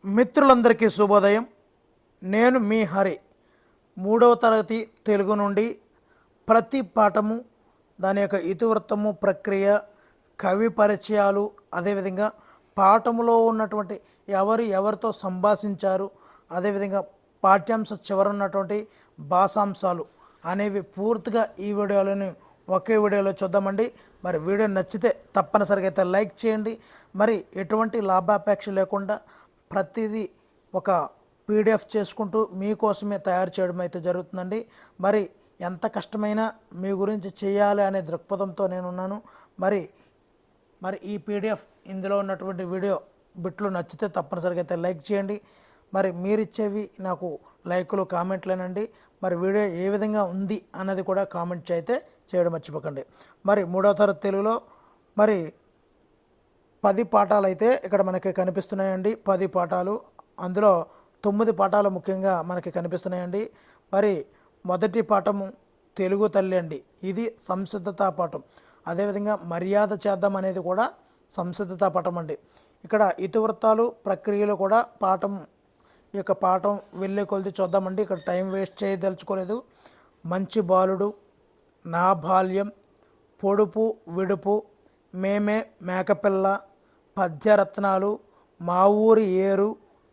మిత్రులందరికీ శుభోదయం. నేను మీ హరి. 3వ తరగతి తెలుగు నుండి ప్రతి పాఠము, దాని యొక్క ఇతివృత్తము, ప్రక్రియ, కవి పరిచయాలు, అదేవిధంగా పాఠములో ఉన్నటువంటి ఎవరితో సంభాషించారు, అదేవిధంగా పాఠ్యాంశ చివర ఉన్నటువంటి భాషాంశాలు అనేవి పూర్తిగా ఈ వీడియోలోని ఒకే వీడియోలో చూద్దామండి. మరి వీడియో నచ్చితే తప్పనిసరిగా అయితే లైక్ చేయండి. మరి ఎటువంటి లాభాపేక్ష లేకుండా ప్రతిదీ ఒక పీడిఎఫ్ చేసుకుంటూ మీకోసమే తయారు చేయడం అయితే జరుగుతుందండి. మరి ఎంత కష్టమైనా మీ గురించి చేయాలి అనే దృక్పథంతో నేనున్నాను. మరి ఈ పీడిఎఫ్ ఇందులో ఉన్నటువంటి వీడియో బిట్లు నచ్చితే తప్పనిసరిగా అయితే లైక్ చేయండి. మరి మీరిచ్చేవి నాకు లైకులు, కామెంట్లేనండి. మరి వీడియో ఏ విధంగా ఉంది అన్నది కూడా కామెంట్ అయితే చేయడం మర్చిపోకండి. మరి 3వ తరగతి తెలుగులో మరి 10 పాఠాలు అయితే ఇక్కడ మనకి కనిపిస్తున్నాయండి. 10 పాఠాలు, అందులో 9 పాఠాలు ముఖ్యంగా మనకి కనిపిస్తున్నాయండి. మరి మొదటి పాఠము తెలుగు తల్లి అండి. ఇది సంసిద్ధతా పాఠం. అదేవిధంగా మర్యాద చేద్దాం అనేది కూడా సంసిద్ధతా పాఠం అండి. ఇక్కడ ఇతివృత్తాలు, ప్రక్రియలు కూడా ఈ యొక్క పాఠం వెళ్ళే కొలిది చూద్దామండి. ఇక్కడ టైం వేస్ట్ చేయదలుచుకోలేదు. మంచి బాలుడు, నా బాల్యం, పొడుపు విడుపు, మేమే మేకపిల్ల, పద్యరత్నాలు, మా ఊరి ఏరు,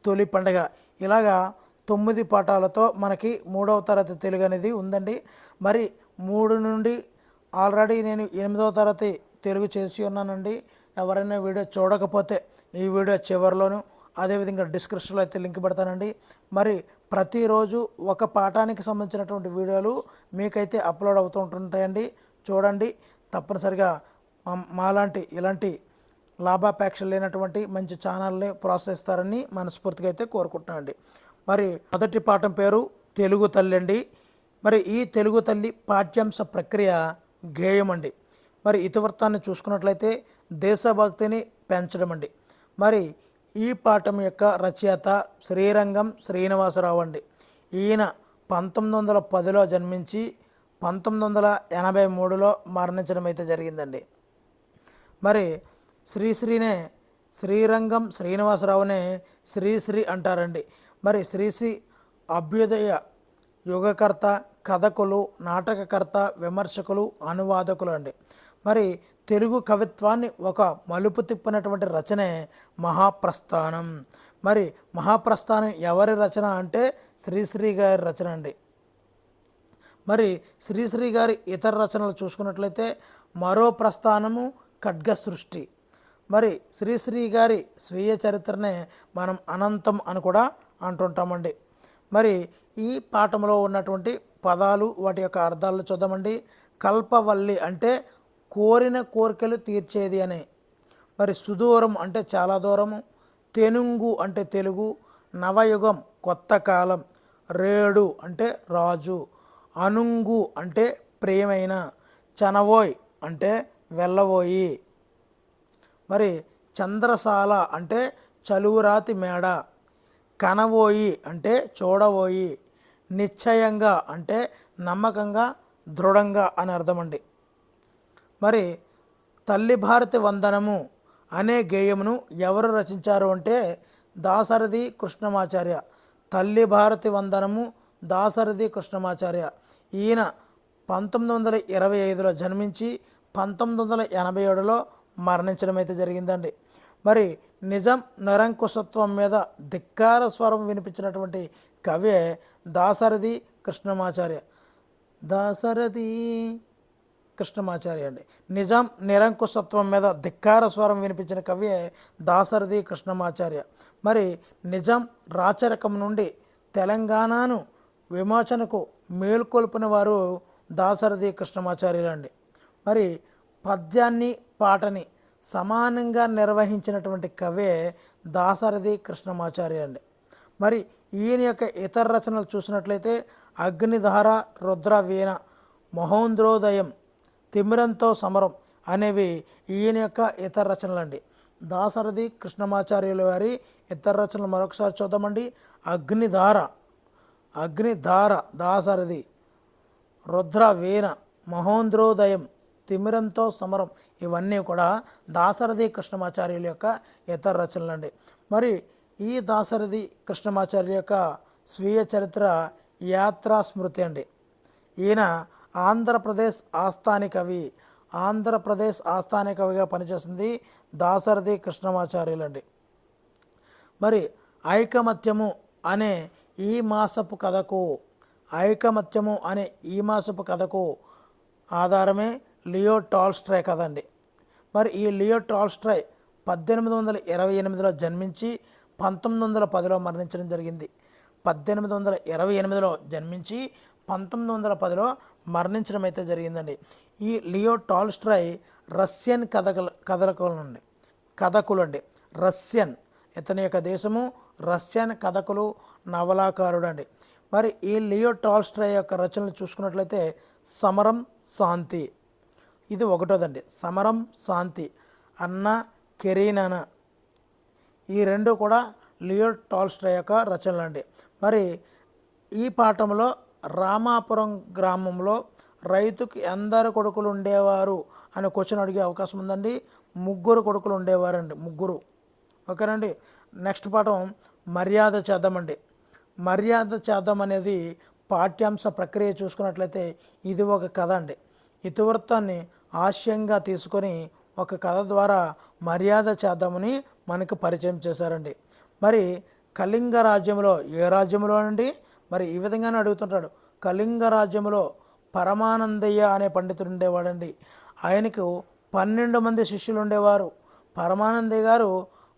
తొలి పండగ, ఇలాగా 9 పాఠాలతో మనకి 3వ తరగతి తెలుగు అనేది ఉందండి. మరి 3 నుండి ఆల్రెడీ నేను 8వ తరగతి తెలుగు చేసి ఉన్నానండి. ఎవరైనా వీడియో చూడకపోతే ఈ వీడియో చివరిలోను, అదేవిధంగా డిస్క్రిప్షన్లో అయితే లింక్ పెడతానండి. మరి ప్రతిరోజు ఒక పాఠానికి సంబంధించినటువంటి వీడియోలు మీకైతే అప్లోడ్ అవుతూ ఉంటుంటాయండి. చూడండి, తప్పనిసరిగా ఇలాంటి లాభాపేక్ష లేనటువంటి మంచి ఛానల్ని ప్రోత్సహిస్తారని మనస్ఫూర్తిగా అయితే కోరుకుంటున్నానండి. మరి మొదటి పాఠం పేరు తెలుగు తల్లి అండి. మరి ఈ తెలుగు తల్లి పాఠ్యాంశ ప్రక్రియ గేయం అండి. మరి ఇతివృత్తాన్ని చూసుకున్నట్లయితే దేశభక్తిని పెంచడం అండి. మరి ఈ పాఠం యొక్క రచయిత శ్రీరంగం శ్రీనివాసరావు అండి. ఈయన 1910లో జన్మించి 1983లో మరణించడం అయితే జరిగిందండి. మరి శ్రీరంగం శ్రీనివాసరావునే శ్రీశ్రీ అంటారండి. మరి శ్రీశ్రీ అభ్యుదయ యుగకర్త, కథకులు, నాటకకర్త, విమర్శకులు, అనువాదకులు అండి. మరి తెలుగు కవిత్వాన్ని ఒక మలుపు తిప్పినటువంటి రచనే మహాప్రస్థానం. మరి మహాప్రస్థానం ఎవరి రచన అంటే శ్రీశ్రీ గారి రచన అండి. మరి శ్రీశ్రీ గారి ఇతర రచనలు చూసుకున్నట్లయితే మరో ప్రస్థానము, ఖడ్గ సృష్టి. మరి శ్రీశ్రీ గారి స్వీయ చరిత్రనే మనం అనంతం అని కూడా అంటుంటామండి. మరి ఈ పాఠంలో ఉన్నటువంటి పదాలు, వాటి యొక్క అర్థాలను చూద్దామండి. కల్పవల్లి అంటే కోరిన కోరికలు తీర్చేది అని. మరి సుదూరం అంటే చాలా దూరము, తెనుంగు అంటే తెలుగు, నవయుగం కొత్త కాలం, రేడు అంటే రాజు, అనుంగు అంటే ప్రియమైన, చనవోయ్ అంటే వెళ్ళబోయి. మరి చంద్రశాల అంటే చలువురాతి మేడ, కనబోయి అంటే చూడబోయి, నిశ్చయంగా అంటే నమ్మకంగా, దృఢంగా అని అర్థమండి. మరి తల్లి భారతి వందనము అనే గేయమును ఎవరు రచించారు అంటే దాశరథి కృష్ణమాచార్య. తల్లి భారతి వందనము దాశరథి కృష్ణమాచార్య. ఈయన 1925లో జన్మించి 1987లో మరణించడం అయితే జరిగిందండి. మరి నిజం నిరంకుశత్వం మీద ధిక్కార స్వరం వినిపించినటువంటి కవే దాశరథి కృష్ణమాచార్య. దాశరథి కృష్ణమాచార్య అండి. నిజాం నిరంకుశత్వం మీద ధిక్కార స్వరం వినిపించిన కవి దాశరథి కృష్ణమాచార్య. మరి నిజాం రాచరికం నుండి తెలంగాణను విమోచనకు మేల్కొల్పిన వారు దాశరథి కృష్ణమాచార్యులు అండి. మరి పద్యాన్ని, పాటని సమానంగా నిర్వహించినటువంటి కవే దాశరథి కృష్ణమాచార్య అండి. మరి ఈయన యొక్క ఇతర రచనలు చూసినట్లయితే అగ్నిధార, రుద్ర వీణ, మహోంద్రోదయం, తిమిరంతో సమరం అనేవి ఈయన యొక్క ఇతర రచనలు అండి. దాశరథి కృష్ణమాచార్యుల వారి ఇతర రచనలు మరొకసారి చూద్దామండి. అగ్నిధార దాశరథి, రుద్ర వీణ, మహోంద్రోదయం, తిమిరంతో సమరం, ఇవన్నీ కూడా దాశరథి కృష్ణమాచార్యుల యొక్క ఇతర రచనలు అండి. మరి ఈ దాశరథి కృష్ణమాచార్య యొక్క స్వీయ చరిత్ర యాత్రా స్మృతి అండి. ఈయన ఆంధ్రప్రదేశ్ ఆస్థాని కవి, ఆంధ్రప్రదేశ్ ఆస్థాని కవిగా పనిచేస్తుంది దాశరథి కృష్ణమాచార్యులండి. మరి ఐకమత్యము అనే ఈ మాసపు కథకు, ఐకమత్యము అనే ఈ మాసపు కథకు ఆధారమే లియో టాల్స్టాయ్ కథ అండి. మరి ఈ లియో టాల్స్టాయ్ 1828లో జన్మించి 1910లో మరణించడం జరిగింది. 1828లో జన్మించి 1910లో మరణించడం అయితే జరిగిందండి. ఈ లియో టాల్స్టాయ్ రష్యన్ కథకులు అండి. రష్యన్, ఇతని యొక్క దేశము రష్యన్ కథకులు, నవలాకారుడు అండి. మరి ఈ లియో టాల్స్టాయ్ యొక్క రచనలు చూసుకున్నట్లయితే సమరం, శాంతి, ఇది ఒకటోదండి. సమరం, శాంతి, అన్న కెరీనానా, ఈ రెండు కూడా లియో టాల్స్టాయ్ యొక్క రచనలు అండి. మరి ఈ పాఠంలో రామాపురం గ్రామంలో రైతుకి ఎందరు కొడుకులు ఉండేవారు అనే క్వశ్చన్ అడిగే అవకాశం ఉందండి. 3 కొడుకులు ఉండేవారండి, 3. ఓకేనండి. నెక్స్ట్ పాఠం మర్యాద చేద్దామండి. మర్యాద చేద్దాం అనేది పాఠ్యాంశ ప్రక్రియ చూసుకున్నట్లయితే ఇది ఒక కథ అండి. ఇతివృత్తాన్ని హాస్యంగా తీసుకొని ఒక కథ ద్వారా మర్యాద చేద్దామని మనకు పరిచయం చేశారండి. మరి కళింగ రాజ్యంలో, ఏ రాజ్యంలో అండి? మరి ఈ విధంగానే అడుగుతుంటాడు. కళింగ రాజ్యంలో పరమానందయ్య అనే పండితుడు ఉండేవాడండి. ఆయనకు 12 మంది శిష్యులు ఉండేవారు. పరమానందయ్య గారు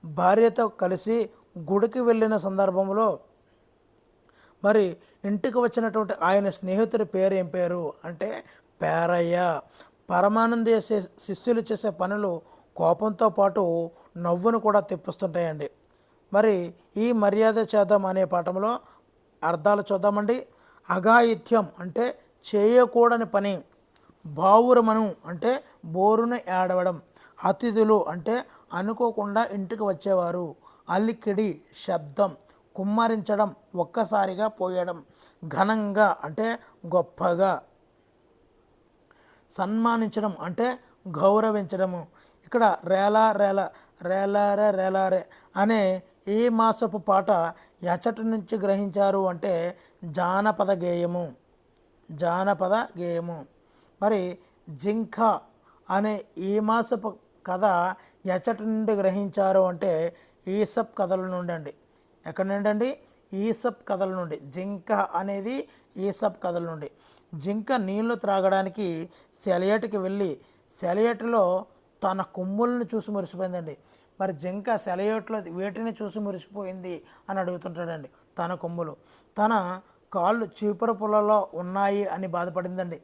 భార్యతో కలిసి గుడికి వెళ్ళిన సందర్భంలో మరి ఇంటికి వచ్చినటువంటి ఆయన స్నేహితుడి పేరు ఏం పేరు అంటే పేరయ్య. పరమానందయ్య శిష్యులు చేసే పనులు కోపంతో పాటు నవ్వును కూడా తెప్పిస్తుంటాయండి. మరి ఈ మర్యాద చేద్దాం అనే పాఠంలో అర్థాలు చూద్దామండి. అఘాయిత్యం అంటే చేయకూడని పని, బావురమను అంటే బోరున ఏడవడం, అతిథులు అంటే అనుకోకుండా ఇంటికి వచ్చేవారు, అలికిడి శబ్దం, కుమ్మరించడం, ఒక్కసారిగా పోయడం, ఘనంగా అంటే గొప్పగా, సన్మానించడం అంటే గౌరవించడము. ఇక్కడ రేలారే అనే ఈ మాసపు పాట ఎచ్చటి నుంచి గ్రహించారు అంటే జానపద గేయము. మరి జింక అనే ఈ మాసపు కథ ఎచ్చటి నుండి గ్రహించారు అంటే ఈసప్ కథల నుండి అండి. ఎక్కడి నుండి అండి? ఈసప్ కథల నుండి. జింక అనేది ఈసప్ కథల నుండి. జింక నీళ్లు త్రాగడానికి సెలయేటికి వెళ్ళి సెలయేటిలో తన కొమ్ములను చూసి మురిసిపోయిందండి. మరి జింక సెలయేట్లో వేటిని చూసి మురిసిపోయింది అని అడుగుతుంటాడండి. తన కొమ్ములు, తన కాళ్ళు చీపురు పుల్లలో ఉన్నాయి అని బాధపడిందండి.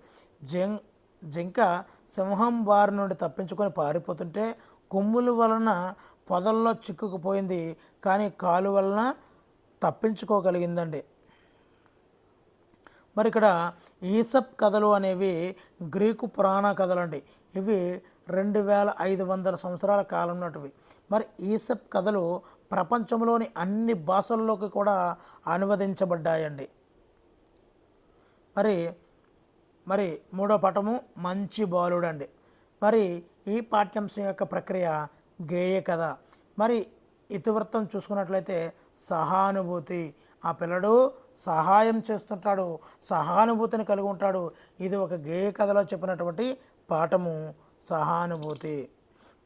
జింక సింహం బారి నుండి తప్పించుకొని పారిపోతుంటే కొమ్ముల వలన పొదల్లో చిక్కుకుపోయింది, కానీ కాలు వలన తప్పించుకోగలిగిందండి. మరి ఇక్కడ ఈసప్ కథలు అనేవి గ్రీకు పురాణ కథలు అండి. ఇవి 2500 సంవత్సరాల కాలం నాటివి. మరి ఈసప్ కథలు ప్రపంచంలోని అన్ని భాషల్లోకి కూడా అనువదించబడ్డాయండి. మరి మూడో పాఠము మంచి బాలుడు అండి. మరి ఈ పాఠ్యాంశం యొక్క ప్రక్రియ గేయ కథ. మరి ఇతివృత్తం చూసుకున్నట్లయితే సహానుభూతి, ఆ పిల్లడు సహాయం చేస్తుంటాడు, సహానుభూతిని కలిగి ఉంటాడు. ఇది ఒక గేయ కథలో చెప్పినటువంటి పాఠము సహానుభూతి.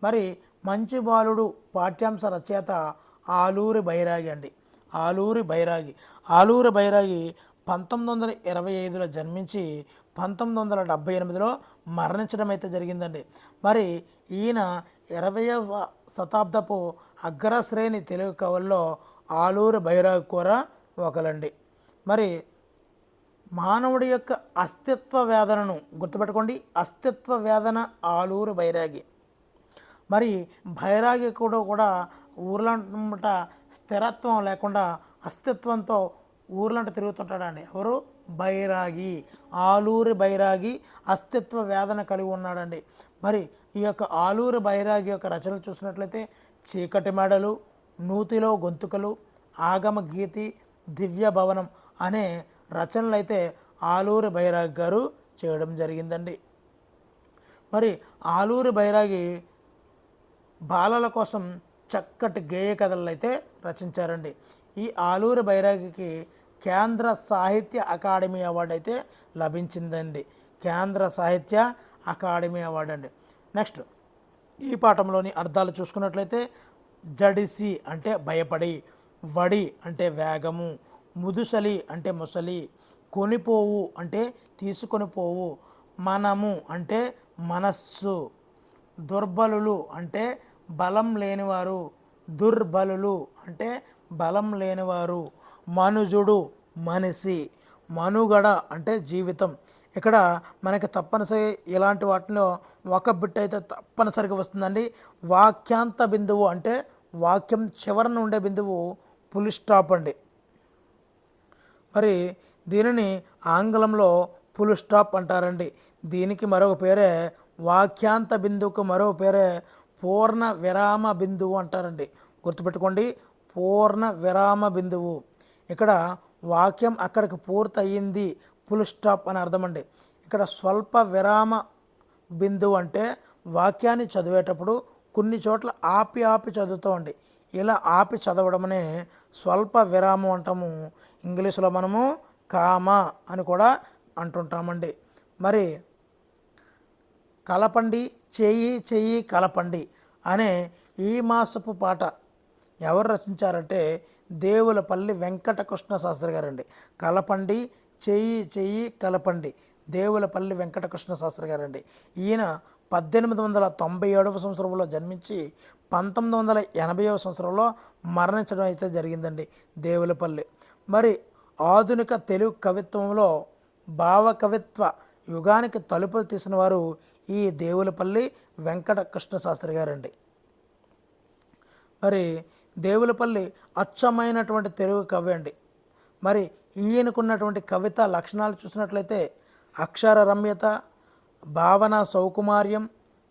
మరి మంచి బాలుడు పాఠ్యాంశ రచయిత ఆలూరి బైరాగి అండి. ఆలూరి బైరాగి 1925లో జన్మించి 1978లో మరణించడం అయితే జరిగిందండి. మరి ఈయన 20వ శతాబ్దపు అగ్రశ్రేణి తెలుగు కవుల్లో ఆలూరి బైరాగి కూడా ఒకలండి. మరి మానవుడి యొక్క అస్తిత్వ వేదనను గుర్తుపెట్టుకోండి. అస్తిత్వ వేదన ఆలూరి బైరాగి. మరి బైరాగి కూడా ఊర్లంట స్థిరత్వం లేకుండా అస్తిత్వంతో ఊర్లంట తిరుగుతుంటాడండి. ఎవరు? బైరాగి. ఆలూరి బైరాగి అస్తిత్వ వేదన కలిగి ఉన్నాడండి. మరి ఈ యొక్క ఆలూరి బైరాగి యొక్క రచనలు చూసినట్లయితే చీకటి మెడలు, నూతిలో గొంతుకలు, ఆగమ గీతి, దివ్య భవనం అనే రచనలు అయితే ఆలూరి బైరాగి గారు చేయడం జరిగిందండి. మరి ఆలూరి బైరాగి బాలల కోసం చక్కటి గేయ కథలు అయితే రచించారండి. ఈ ఆలూరి బైరాగికి కేంద్ర సాహిత్య అకాడమీ అవార్డు అయితే లభించిందండి. కేంద్ర సాహిత్య అకాడమీ అవార్డు అండి. నెక్స్ట్ ఈ పాఠంలోని అర్థాలు చూసుకున్నట్లయితే జడిసి అంటే భయపడి, వడి అంటే వేగము, ముదుసలి అంటే ముసలి, కొనిపోవు అంటే తీసుకొని పోవు, మనము అంటే మనస్సు, దుర్బలులు అంటే బలం లేనివారు, దుర్బలులు అంటే బలం లేనివారు, మనుజుడు మనిషి, మనుగడ అంటే జీవితం. ఇక్కడ మనకి తప్పనిసరి ఇలాంటి వాటిలో ఒక బిట్ అయితే తప్పనిసరిగా వస్తుందండి. వాక్యాంత బిందువు అంటే వాక్యం చివరన ఉండే బిందువు ఫుల్ స్టాప్ అండి. మరి దీనిని ఆంగ్లంలో ఫుల్ స్టాప్ అంటారండి. దీనికి మరొక పేరే వాక్యాంత బిందువుకు మరో పేరే పూర్ణ విరామ బిందువు అంటారండి. గుర్తుపెట్టుకోండి, పూర్ణ విరామ బిందువు. ఇక్కడ వాక్యం అక్కడికి పూర్తయింది, ఫుల్ స్టాప్ అని అర్థం అండి. ఇక్కడ స్వల్ప విరామ బిందువు అంటే వాక్యాన్ని చదివేటప్పుడు కొన్ని చోట్ల ఆపి ఆపి చదువుతామండి. ఇలా ఆపి చదవడమనే స్వల్ప విరామం అంటాము. ఇంగ్లీష్లో మనము కామా అని కూడా అంటుంటామండి. మరి కలపండి చెయ్యి చెయ్యి కలపండి అనే ఈ మాసపు పాట ఎవరు రచించారంటే దేవులపల్లి వెంకటకృష్ణ శాస్త్రి గారండి. కలపండి చెయ్యి చెయ్యి కలపండి, దేవులపల్లి వెంకటకృష్ణ శాస్త్రి గారండి. ఈయన 1897వ సంవత్సరంలో జన్మించి 1980వ సంవత్సరంలో మరణించడం అయితే జరిగిందండి దేవులపల్లి. మరి ఆధునిక తెలుగు కవిత్వంలో భావ కవిత్వ యుగానికి తలుపులు తీసిన వారు ఈ దేవులపల్లి వెంకటకృష్ణ శాస్త్రి గారండి. మరి దేవులపల్లి అచ్చమైనటువంటి తెలుగు కవి అండి. మరి ఈయనకున్నటువంటి కవిత లక్షణాలు చూసినట్లయితే అక్షర రమ్యత, భావన సౌకుమార్యం,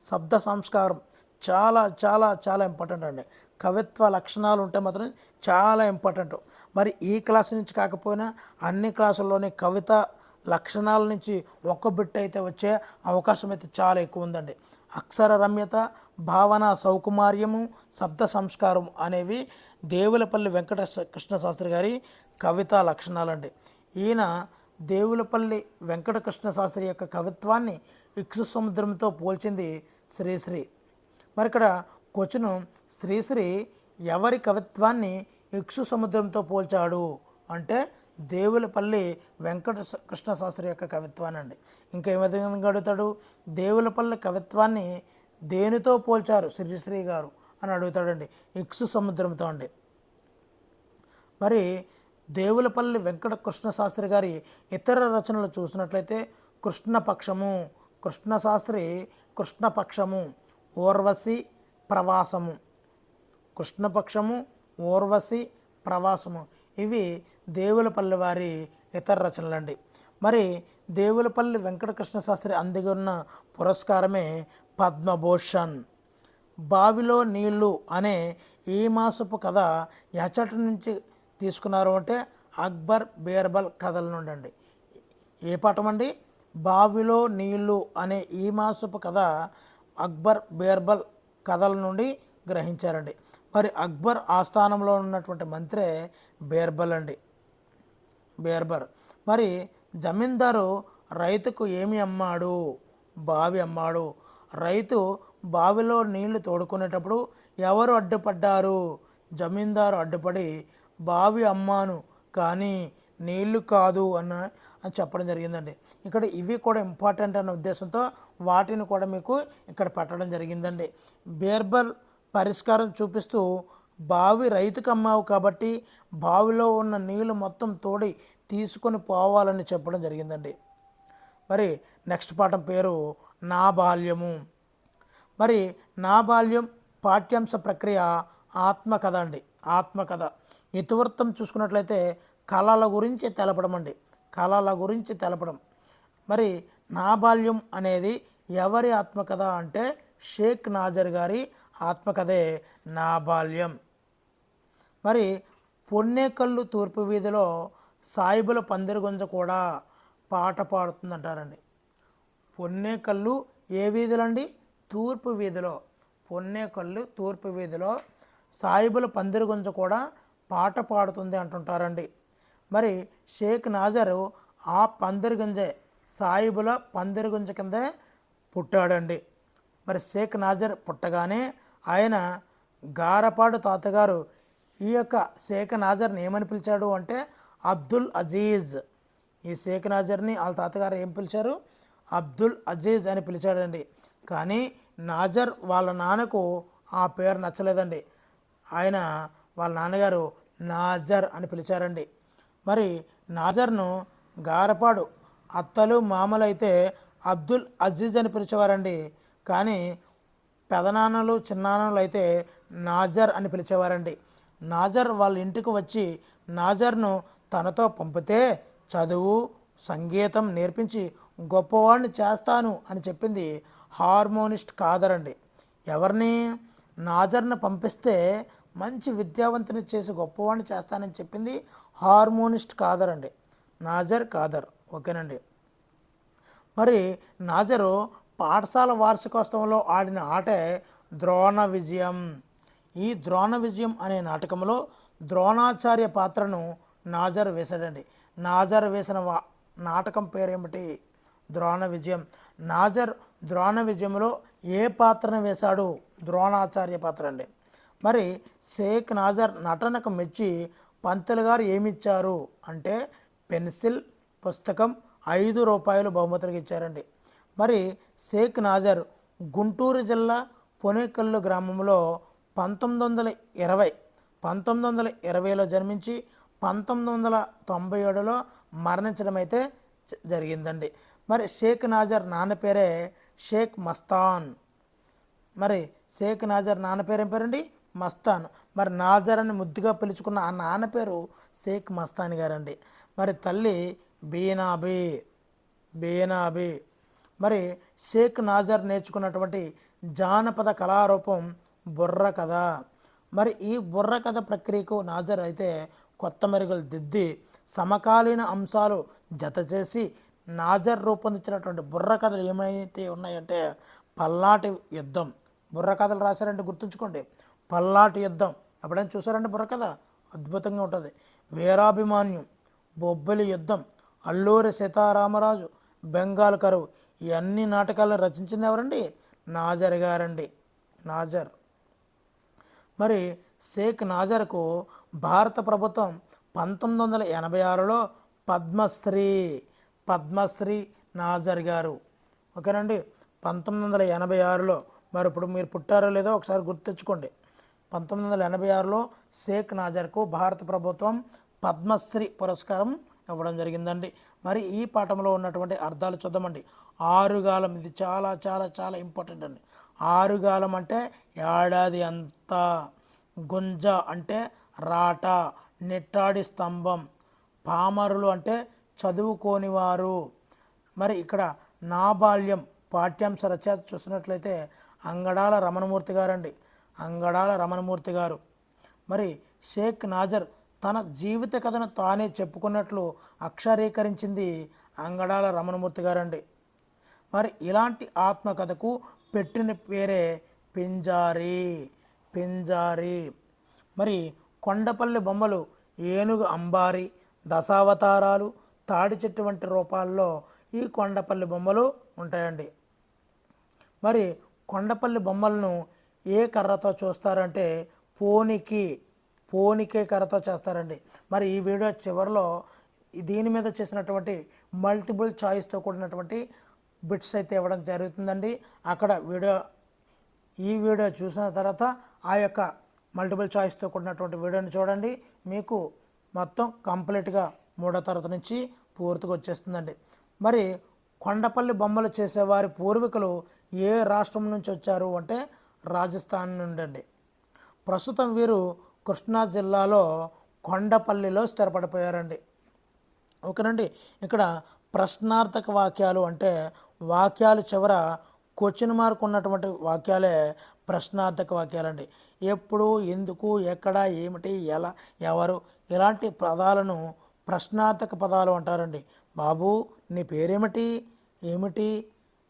శబ్ద సంస్కారం చాలా చాలా చాలా ఇంపార్టెంట్ అండి. కవిత్వ లక్షణాలు ఉంటే మాత్రం చాలా ఇంపార్టెంట్. మరి ఈ క్లాస్ నుంచి కాకపోయినా అన్ని క్లాసుల్లోని కవిత లక్షణాల నుంచి ఒక్క బిట్ అయితే వచ్చే అవకాశం అయితే చాలా ఎక్కువ ఉందండి. అక్షర రమ్యత, భావన సౌకుమార్యము, శబ్ద సంస్కారం అనేవి దేవులపల్లి వెంకట కృష్ణ శాస్త్రి గారి కవితా లక్షణాలండి. ఈయన దేవులపల్లి వెంకటకృష్ణ శాస్త్రి యొక్క కవిత్వాన్ని ఇక్షు సముద్రంతో పోల్చింది శ్రీశ్రీ. మరి ఇక్కడ క్వశ్చన్, శ్రీశ్రీ ఎవరి కవిత్వాన్ని ఇక్షు సముద్రంతో పోల్చాడు అంటే దేవులపల్లి వెంకట కృష్ణ శాస్త్రి యొక్క కవిత్వాన్ని అండి. ఇంకా ఏ విధంగా అడుగుతాడు, దేవులపల్లి కవిత్వాన్ని దేనితో పోల్చారు శ్రీశ్రీ గారు అని అడుగుతాడండి. ఇక్షు సముద్రంతో అండి. మరి దేవులపల్లి వెంకట కృష్ణ శాస్త్రి గారి ఇతర రచనలు చూసినట్లయితే కృష్ణపక్షము, కృష్ణశాస్త్రి కృష్ణపక్షము, ఊర్వశి ప్రవాసము, కృష్ణపక్షము, ఊర్వశి ప్రవాసము ఇవి దేవులపల్లి వారి ఇతర రచనలండి. మరి దేవులపల్లి వెంకటకృష్ణ శాస్త్రి అందుకున్న పురస్కారమే పద్మభూషణ్. బావిలో నీళ్ళు అనే ఈ మాసపు కథ ఎచ్చటి నుంచి తీసుకున్నారు అంటే అక్బర్ బీర్బల్ కథల నుండి అండి. ఏ పాఠం అండి? బావిలో నీళ్ళు అనే ఈ మాసపు కథ అక్బర్ బీర్బల్ కథల నుండి గ్రహించారండి. మరి అక్బర్ ఆస్థానంలో ఉన్నటువంటి మంత్రే బీర్బల్ అండి, బీర్బల్. మరి జమీందారు రైతుకు ఏమి అమ్మాడు? బావి అమ్మాడు. రైతు బావిలో నీళ్లు తోడుకునేటప్పుడు ఎవరు అడ్డుపడ్డారు? జమీందారు అడ్డుపడి బావి అమ్మాను కానీ నీళ్లు కాదు అని చెప్పడం జరిగిందండి. ఇక్కడ ఇవి కూడా ఇంపార్టెంట్ అన్న ఉద్దేశంతో వాటిని కూడా మీకు ఇక్కడ పెట్టడం జరిగిందండి. బీర్బల్ పరిష్కారం చూపిస్తూ బావి రైతుకు అమ్మావు కాబట్టి బావిలో ఉన్న నీళ్ళు మొత్తం తోడి తీసుకొని పోవాలని చెప్పడం జరిగిందండి. మరి నెక్స్ట్ పాఠం పేరు నా బాల్యము. మరి నా బాల్యం పాఠ్యాంశ ప్రక్రియ ఆత్మకథ అండి. ఆత్మకథ ఇతివృత్తం చూసుకున్నట్లయితే కళల గురించి తెలపడం అండి, కళల గురించి తెలపడం. మరి నా బాల్యం అనేది ఎవరి ఆత్మకథ అంటే షేక్ నాజర్ గారి ఆత్మకథే నా బాల్యం. మరి పొన్నేకల్లు తూర్పు వీధిలో సాయిబుల పందిరిగుంజ కూడా పాట పాడుతుందంటారండి. పొన్నేకల్లు ఏ వీధిలో అండి? తూర్పు వీధిలో. పొన్నేకల్లు తూర్పు వీధిలో సాయిబుల పందిరి గుంజ కూడా పాట పాడుతుంది అంటుంటారండి. మరి షేక్ నాజరు ఆ పందిరి గుంజే, సాయిబుల పందిరి గుంజ కిందే పుట్టాడండి. మరి షేక్ నాజర్ పుట్టగానే ఆయన గారపాడు తాతగారు ఈ యొక్క షేక్ నాజర్ని ఏమని పిలిచాడు అంటే అబ్దుల్ అజీజ్. ఈ షేక్ నాజర్ని వాళ్ళ తాతగారు ఏం పిలిచారు? అబ్దుల్ అజీజ్ అని పిలిచాడండి. కానీ నాజర్ వాళ్ళ నాన్నకు ఆ పేరు నచ్చలేదండి. ఆయన వాళ్ళ నాన్నగారు నాజర్ అని పిలిచారండి. మరి నాజర్ను గారపాడు అత్తలు మామలు అయితే అబ్దుల్ అజీజ్ అని పిలిచేవారండి. కానీ పెదనాన్నలు చిన్నాన్నలు అయితే నాజర్ అని పిలిచేవారండి. నాజర్ వాళ్ళ ఇంటికి వచ్చి నాజర్ను తనతో పంపితే చదువు సంగీతం నేర్పించి గొప్పవాడిని చేస్తాను అని చెప్పింది హార్మోనిస్ట్ కాదర్ అండి. ఎవరిని? నాజర్ను పంపిస్తే మంచి విద్యావంతుని చేసి గొప్పవాడిని చేస్తానని చెప్పింది హార్మోనిస్ట్ కాదర్ అండి, నాజర్ కాదర్. ఓకేనండి. మరి నాజరు పాఠశాల వార్షికోత్సవంలో ఆడిన ఆటే ద్రోణ విజయం. ఈ ద్రోణ విజయం అనే నాటకంలో ద్రోణాచార్య పాత్రను నాజర్ వేశాడండి. నాజర్ వేసిన నాటకం పేరేమిటి? ద్రోణ విజయం. నాజర్ ద్రోణ విజయంలో ఏ పాత్రను వేశాడు? ద్రోణాచార్య పాత్ర అండి. మరి షేక్ నాజర్ నటనకు మెచ్చి పంతులు గారు ఏమిచ్చారు అంటే పెన్సిల్, పుస్తకం, 5 రూపాయలు బహుమతులుగా ఇచ్చారండి. మరి షేక్ నాజర్ గుంటూరు జిల్లా పొనేకల్లు గ్రామంలో 1920లో జన్మించి 1997లో మరణించడం అయితే జరిగిందండి. మరి షేక్ నాజర్ నాన్న పేరే షేక్ మస్తాన్. మరి షేక్ నాజర్ నాన్న పేరు ఏం పేరండి? మస్తాన్. మరి నాజర్ అని ముద్దుగా పిలుచుకున్న ఆ నాన్న పేరు షేక్ మస్తాన్ గారండి. మరి తల్లి బీనాబీ. మరి షేక్ నాజర్ నేర్చుకున్నటువంటి జానపద కళారూపం బుర్ర కథ. మరి ఈ బుర్ర కథ ప్రక్రియకు నాజర్ అయితే కొత్త మెరుగులు దిద్ది సమకాలీన అంశాలు జత చేసి నాజర్ రూపొందించినటువంటి బుర్ర కథలు ఏమైతే ఉన్నాయంటే పల్నాటి యుద్ధం. బుర్ర కథలు రాశారంటే గుర్తుంచుకోండి, పల్నాటి యుద్ధం ఎప్పుడైనా చూసారంటే బుర్ర కథ అద్భుతంగా ఉంటుంది. వీరాభిమాన్యం, బొబ్బిలి యుద్ధం, అల్లూరి సీతారామరాజు, బెంగాల్ కరువు, ఈ అన్ని నాటకాలను రచించింది ఎవరండి? నాజర్ గారండి, నాజర్. మరి షేక్ నాజర్కు భారత ప్రభుత్వం 1986లో పద్మశ్రీ నాజర్ గారు. ఓకేనండి. 1986లో, మరి ఇప్పుడు మీరు పుట్టారో లేదో ఒకసారి గుర్తెచ్చుకోండి. 1986లో షేక్ నాజర్కు భారత ప్రభుత్వం పద్మశ్రీ పురస్కారం ఇవ్వడం జరిగిందండి. మరి ఈ పాఠంలో ఉన్నటువంటి అర్థాలు చూద్దామండి. ఆరుగాలం, ఇది చాలా చాలా చాలా ఇంపార్టెంట్ అండి. ఆరుగాలం అంటే ఏడాది అంతా, గుంజ అంటే రాట, నెట్టాడి స్తంభం, పామరులు అంటే చదువుకోనివారు. మరి ఇక్కడ నా బాల్యం పాఠ్యాంశ రచయిత చూసినట్లయితే అంగడాల రమణమూర్తి గారండి, అంగడాల రమణమూర్తి గారు. మరి షేక్ నాజర్ తన జీవిత కథను తానే చెప్పుకున్నట్లు అక్షరీకరించింది అంగడాల రమణమూర్తి గారండి. మరి ఇలాంటి ఆత్మకథకు పెట్టిన పేరే పింజారీ. మరి కొండపల్లి బొమ్మలు ఏనుగు అంబారి, దశావతారాలు, తాడి చెట్టు వంటి రూపాల్లో ఈ కొండపల్లి బొమ్మలు ఉంటాయండి. మరి కొండపల్లి బొమ్మలను ఏ కర్రతో చూస్తారంటే పోనికే కర్రతో చేస్తారండి. మరి ఈ వీడియో చివరిలో దీని మీద చేసినటువంటి మల్టిపుల్ చాయిస్తో కూడినటువంటి బిట్స్ అయితే ఇవ్వడం జరుగుతుందండి. అక్కడ ఈ వీడియో చూసిన తర్వాత ఆ యొక్క మల్టిపుల్ చాయిస్తో కూడినటువంటి వీడియోని చూడండి. మీకు మొత్తం కంప్లీట్గా 3వ తరగతి నుంచి పూర్తిగా వచ్చేస్తుందండి. మరి కొండపల్లి బొమ్మలు చేసేవారి పూర్వీకులు ఏ రాష్ట్రం నుంచి వచ్చారు అంటే రాజస్థాన్ నుండి అండి. ప్రస్తుతం వీరు కృష్ణా జిల్లాలో కొండపల్లిలో స్థిరపడిపోయారండి. ఓకేనండి. ఇక్కడ ప్రశ్నార్థక వాక్యాలు అంటే వాక్యాలు చివర క్వశ్చన్ మార్క్ ఉన్నటువంటి వాక్యాలే ప్రశ్నార్థక వాక్యాలండి. ఎప్పుడు, ఎందుకు, ఎక్కడ, ఏమిటి, ఎలా, ఎవరు ఇలాంటి పదాలను ప్రశ్నార్థక పదాలు అంటారండి. బాబు నీ పేరేమిటి, ఏమిటి,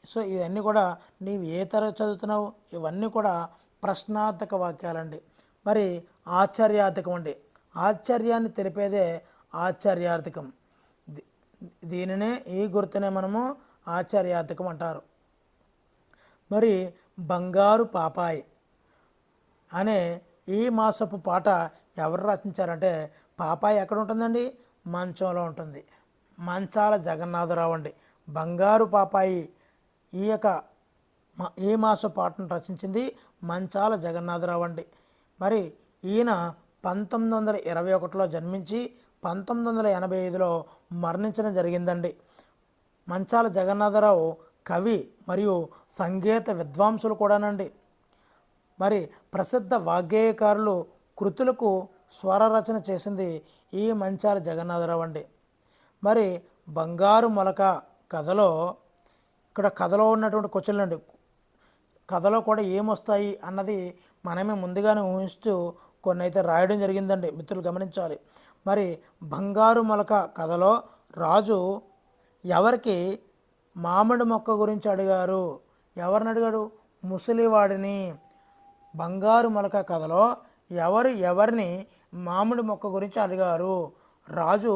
సో ఇవన్నీ కూడా నీవు ఏ తరగతి చదువుతున్నావు, ఇవన్నీ కూడా ప్రశ్నార్థక వాక్యాలండి. మరి ఆశ్చర్యార్థకం అండి. ఆశ్చర్యాన్ని తెలిపేదే ఆశ్చర్యార్థకం. దీనినే ఈ గుర్తునే మనము ఆశ్చర్యార్థకం అంటారు. మరి బంగారు పాపాయి అనే ఈ మాసపు పాట ఎవరు రచించారంటే, పాపాయి ఎక్కడ ఉంటుందండి? మంచంలో ఉంటుంది. మంచాల జగన్నాథరావు అండి బంగారు పాపాయి ఈ మాస పాటను రచించింది మంచాల జగన్నాథరావు అండి. మరి ఈయన 1921లో జన్మించి 1985లో మరణించడం జరిగిందండి. మంచాల జగన్నాథరావు కవి మరియు సంగీత విద్వాంసులు కూడానండి. మరి ప్రసిద్ధ వాగ్గేయకారులు కృతులకు స్వర రచన చేసింది ఈ మంచాల జగన్నాథరావు అండి. మరి బంగారు మొలక కథలో, ఇక్కడ కథలో ఉన్నటువంటి క్వశ్చన్లు అండి, కథలో కూడా ఏమొస్తాయి అన్నది మనమే ముందుగానే ఊహిస్తూ కొన్ని అయితే రాయడం జరిగిందండి, మిత్రులు గమనించాలి. మరి బంగారు మొలక కథలో రాజు ఎవరికి మామిడి మొక్క గురించి అడిగారు? ఎవరిని అడిగాడు? ముసలివాడిని. బంగారు మొలక కథలో ఎవరిని మామిడి మొక్క గురించి అడిగారు? రాజు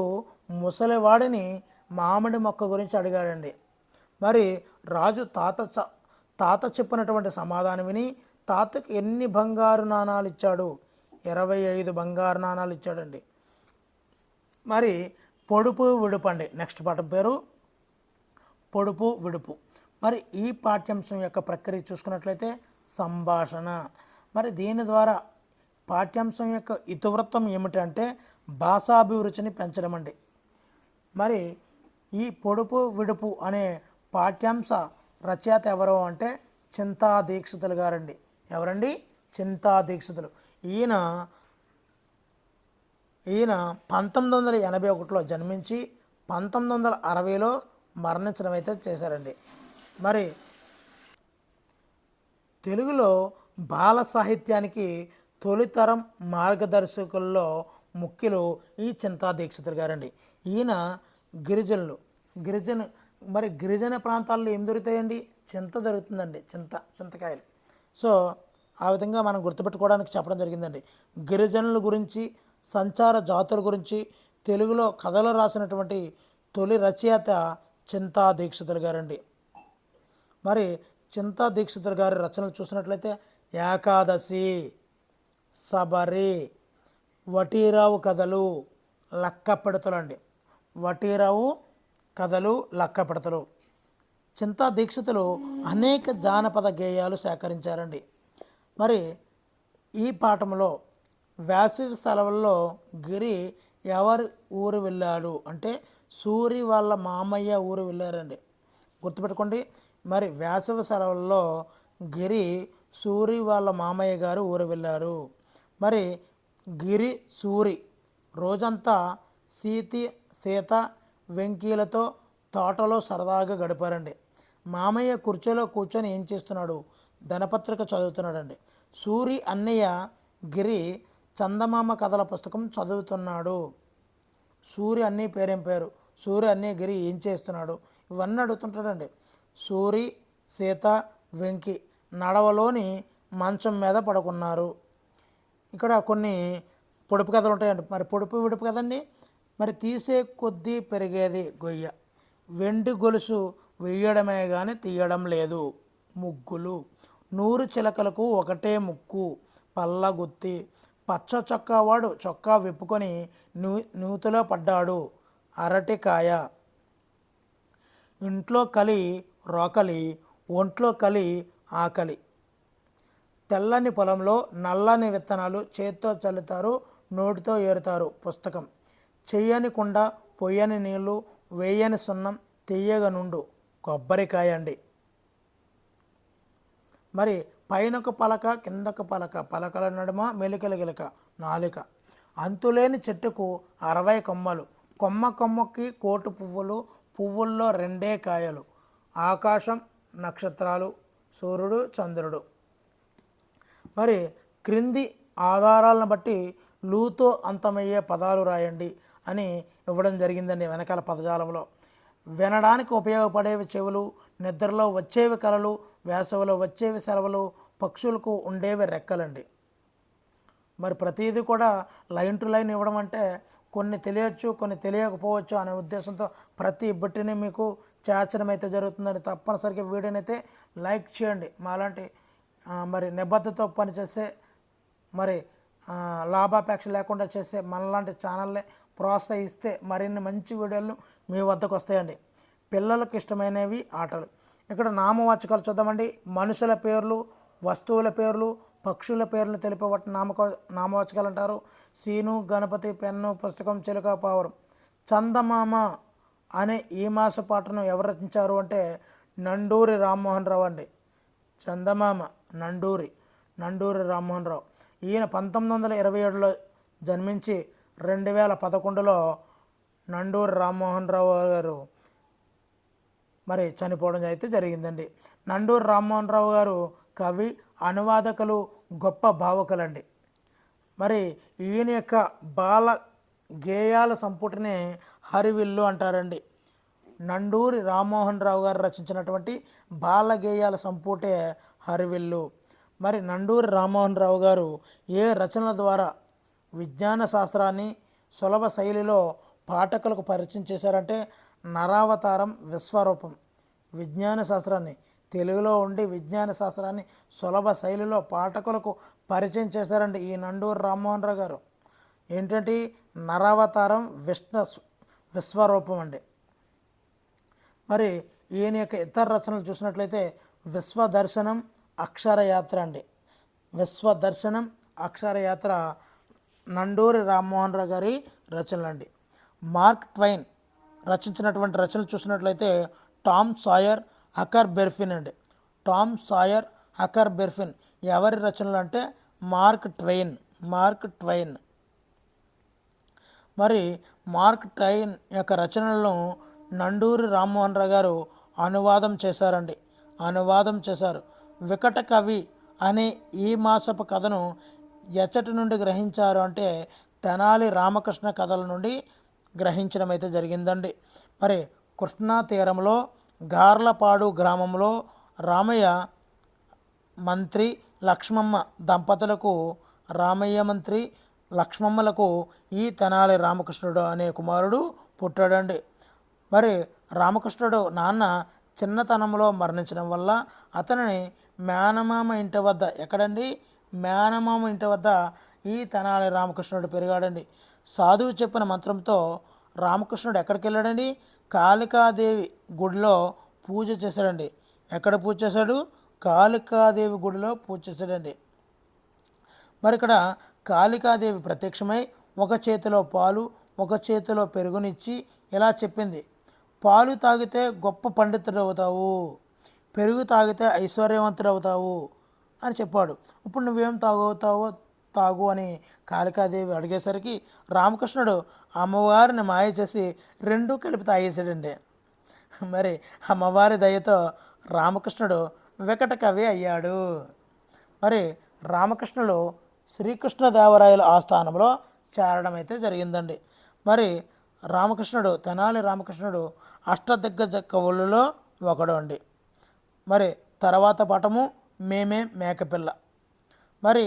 ముసలివాడిని మామిడి మొక్క గురించి అడిగాడండి. మరి రాజు తాత చెప్పినటువంటి సమాధానం విని తాతకు ఎన్ని బంగారు నాణాలు ఇచ్చాడు? 25 బంగారు నాణాలు ఇచ్చాడండి. మరి పొడుపు విడుపు అండి నెక్స్ట్ పాఠం పేరు పొడుపు విడుపు. మరి ఈ పాఠ్యాంశం యొక్క ప్రక్రియ చూసుకున్నట్లయితే సంభాషణ. మరి దీని ద్వారా పాఠ్యాంశం యొక్క ఇతివృత్తం ఏమిటంటే భాషాభిరుచిని పెంచడం అండి. మరి ఈ పొడుపు విడుపు అనే పాఠ్యాంశ రచయిత ఎవరు అంటే చింతా దీక్షితులు గారండి. ఎవరండి? చింతా దీక్షితులు. ఈయన 1981లో జన్మించి 1960లో మరణించడం అయితే చేశారండి. మరి తెలుగులో బాల సాహిత్యానికి తొలితరం మార్గదర్శకుల్లో ముఖ్యులు ఈ చింతా దీక్షితులు గారండి. ఈయన గిరిజన ప్రాంతాల్లో ఏం దొరుకుతాయండి? చింత దొరుకుతుందండి, చింతకాయలు. సో ఆ విధంగా మనం గుర్తుపెట్టుకోవడానికి చెప్పడం జరిగిందండి. గిరిజనుల గురించి, సంచార జాతుల గురించి తెలుగులో కథలు రాసినటువంటి తొలి రచయిత చింతా దీక్షితులు గారండి. మరి చింతా దీక్షితులు గారి రచనలు చూసినట్లయితే ఏకాదశి, సబరి, వటీరావు కథలు, లక్కపెడతలు అండి. వటీరావు కథలు, లక్కపెడతలు. చింతా దీక్షితులు అనేక జానపద గేయాలు సేకరించారండి. మరి ఈ పాఠంలో వేసవి సెలవుల్లో గిరి ఎవరి ఊరు వెళ్ళాడు అంటే సూరి వాళ్ళ మామయ్య ఊరు వెళ్ళారండి. గుర్తుపెట్టుకోండి. మరి వేసవి సెలవుల్లో గిరి సూరి వాళ్ళ మామయ్య గారు ఊరు వెళ్ళారు. మరి గిరి సూరి రోజంతా సీత వెంకీలతో తోటలో సరదాగా గడిపారండి. మామయ్య కుర్చీలో కూర్చొని ఏం చేస్తున్నాడు? ధనపత్రిక చదువుతున్నాడండి. సూరి అన్నయ్య గిరి చందమామ కథల పుస్తకం చదువుతున్నాడు. సూరి అన్నయ్య పేరేం పేరు? సూరి అన్నయ్య గిరి ఏం చేస్తున్నాడు? ఇవన్నీ అడుగుతుంటాడండి. సూరి, సీత, వెంకి నడవలోని మంచం మీద పడుకున్నారు. ఇక్కడ కొన్ని పొడుపు కథలు ఉంటాయండి. మరి పొడుపు విడుపు కదండి. మరి తీసే కొద్దీ పెరిగేది గొయ్య, వెండి గొలుసు వేయడమే కానీ తీయడం లేదు. ముగ్గులు, 100 చిలకలకు ఒకటే ముక్కు, పల్లగుత్తి, పచ్చ చొక్కావాడు చొక్కా విప్పుకొని నూతిలో పడ్డాడు, అరటికాయ, ఇంట్లో కలి రోకలి, ఒంట్లో కలి ఆకలి, తెల్లని పొలంలో నల్లని విత్తనాలు చేత్తో చల్లుతారు, నోటితో ఏరుతారు పుస్తకం, చెయ్యని కుండ, పొయ్యని నీళ్లు, వేయని సున్నం, తెయ్యగ నుండు కొబ్బరికాయ అండి. మరి పైనొక పలక కిందొక పలక, పలకల నడుమ మెలికల గిలక నాలుక, అంతులేని చెట్టుకు 60 కొమ్మలు, కొమ్మకి కోటు పువ్వులు, పువ్వుల్లో 2 కాయలు, ఆకాశం, నక్షత్రాలు, సూర్యుడు, చంద్రుడు. మరి క్రింది ఆధారాలను బట్టి లూతో అంతమయ్యే పదాలు రాయండి అని ఇవ్వడం జరిగిందండి. వెనకాల పదజాలంలో వినడానికి ఉపయోగపడేవి చెవులు, నిద్రలో వచ్చేవి కలలు, వేసవిలో వచ్చేవి సెలవులు, పక్షులకు ఉండేవి రెక్కలండి. మరి ప్రతిదీ కూడా లైన్ టు లైన్ ఇవ్వడం అంటే కొన్ని తెలియచ్చు, కొన్ని తెలియకపోవచ్చు అనే ఉద్దేశంతో ప్రతి బిట్ని మీకు చేర్చడం అయితే జరుగుతుందని తప్పనిసరిగా వీడియోని అయితే లైక్ చేయండి. మాలాంటి మరి నిబద్ధతతో పనిచేసే మరి లాభాపేక్ష లేకుండా చేసే మనలాంటి ఛానల్ని ప్రోత్సహిస్తే మరిన్ని మంచి వీడియోలు మీ వద్దకు వస్తాయండి. పిల్లలకు ఇష్టమైనవి ఆటలు. ఇక్కడ నామవాచకాలు చూద్దామండి. మనుషుల పేర్లు, వస్తువుల పేర్లు, పక్షుల పేర్లను తెలిపే వాటిని నామవాచకాలు అంటారు. సీను, గణపతి, పెన్ను, పుస్తకం, చిలుక, పావురం. చందమామ అనే ఈ మాస పాటను ఎవరు రచించారు అంటే నండూరి రామ్మోహన్ రావు అండి. చందమామ నండూరి రామ్మోహన్ రావు. ఈయన 1927లో జన్మించి 2011లో నండూరి రామ్మోహన్ రావు గారు మరి చనిపోవడం అయితే జరిగిందండి. నండూరి రామ్మోహన్ రావు గారు కవి, అనువాదకులు, గొప్ప భావకులండి. మరి ఈయన యొక్క బాల గేయాల సంపుటిని హరివిల్లు అంటారండి. నండూరి రామ్మోహన్ రావు గారు రచించినటువంటి బాల గేయాల సంపుటే హరివిల్లు. మరి నండూరి రామ్మోహన్ రావు గారు ఏ రచనల ద్వారా విజ్ఞాన శాస్త్రాన్ని సులభ శైలిలో పాఠకులకు పరిచయం చేశారంటే నరావతారం, విశ్వరూపం. విజ్ఞాన శాస్త్రాన్ని తెలుగులో ఉండి విజ్ఞాన శాస్త్రాన్ని సులభ శైలిలో పాఠకులకు పరిచయం చేశారండి ఈ నండూరి రామ్మోహన్ రావు గారు. ఏంటంటే నరావతారం, విశ్వరూపం అండి. మరి ఈయన యొక్క ఇతర రచనలు చూసినట్లయితే విశ్వదర్శనం, అక్షరయాత్ర అండి. విశ్వదర్శనం, అక్షరయాత్ర నండూరి రామ్మోహన్ రావు గారి రచనలు అండి. మార్క్ ట్వైన్ రచించినటువంటి రచనలు చూసినట్లయితే టామ్ సాయర్, హకర్ బెర్ఫిన్ అండి. టామ్ సాయర్, హకర్ బెర్ఫిన్ ఎవరి రచనలు అంటే మార్క్ ట్వైన్. మరి మార్క్ ట్వైన్ యొక్క రచనలను నండూరి రామ్మోహన్ రావు గారు అనువాదం చేశారు. వికట కవి అనే ఈ మాసపు కథను ఎచ్చటి నుండి గ్రహించారు అంటే తెనాలి రామకృష్ణ కథల నుండి గ్రహించడం అయితే జరిగిందండి. మరి కృష్ణా తీరంలో గార్లపాడు గ్రామంలో రామయ్య మంత్రి లక్ష్మమ్మ దంపతులకు లక్ష్మమ్మలకు ఈ తెనాలి రామకృష్ణుడు అనే కుమారుడు పుట్టాడండి. మరి రామకృష్ణుడు నాన్న చిన్నతనంలో మరణించడం వల్ల అతనిని మేనమామ ఇంటి వద్ద ఈ తెనాలి రామకృష్ణుడు పెరిగాడండి. సాధువు చెప్పిన మంత్రంతో రామకృష్ణుడు ఎక్కడికి వెళ్ళాడండి? కాళికాదేవి గుడిలో పూజ చేశాడండి. ఎక్కడ పూజ చేశాడు? కాళికాదేవి గుడిలో పూజ చేశాడండి. మరి ఇక్కడ కాళికాదేవి ప్రత్యక్షమై ఒక చేతిలో పాలు, ఒక చేతిలో పెరుగునిచ్చి ఇలా చెప్పింది, పాలు తాగితే గొప్ప పండితుడు అవుతావు, పెరుగు తాగితే ఐశ్వర్యవంతుడు అవుతావు అని చెప్పాడు. ఇప్పుడు నువ్వేం తాగు అని కాళికాదేవి అడిగేసరికి రామకృష్ణుడు అమ్మవారిని మాయ చేసి రెండూ కలిపి తాగేసాడండి. మరి అమ్మవారి దయతో రామకృష్ణుడు వికట కవి అయ్యాడు. మరి రామకృష్ణుడు శ్రీకృష్ణదేవరాయల ఆస్థానంలో చేరడం అయితే జరిగిందండి. మరి తెనాలి రామకృష్ణుడు అష్టదిగ్గజ కవులలో ఒకడు అండి. మరి తర్వాత పాఠము మేమే మేకపిల్ల. మరి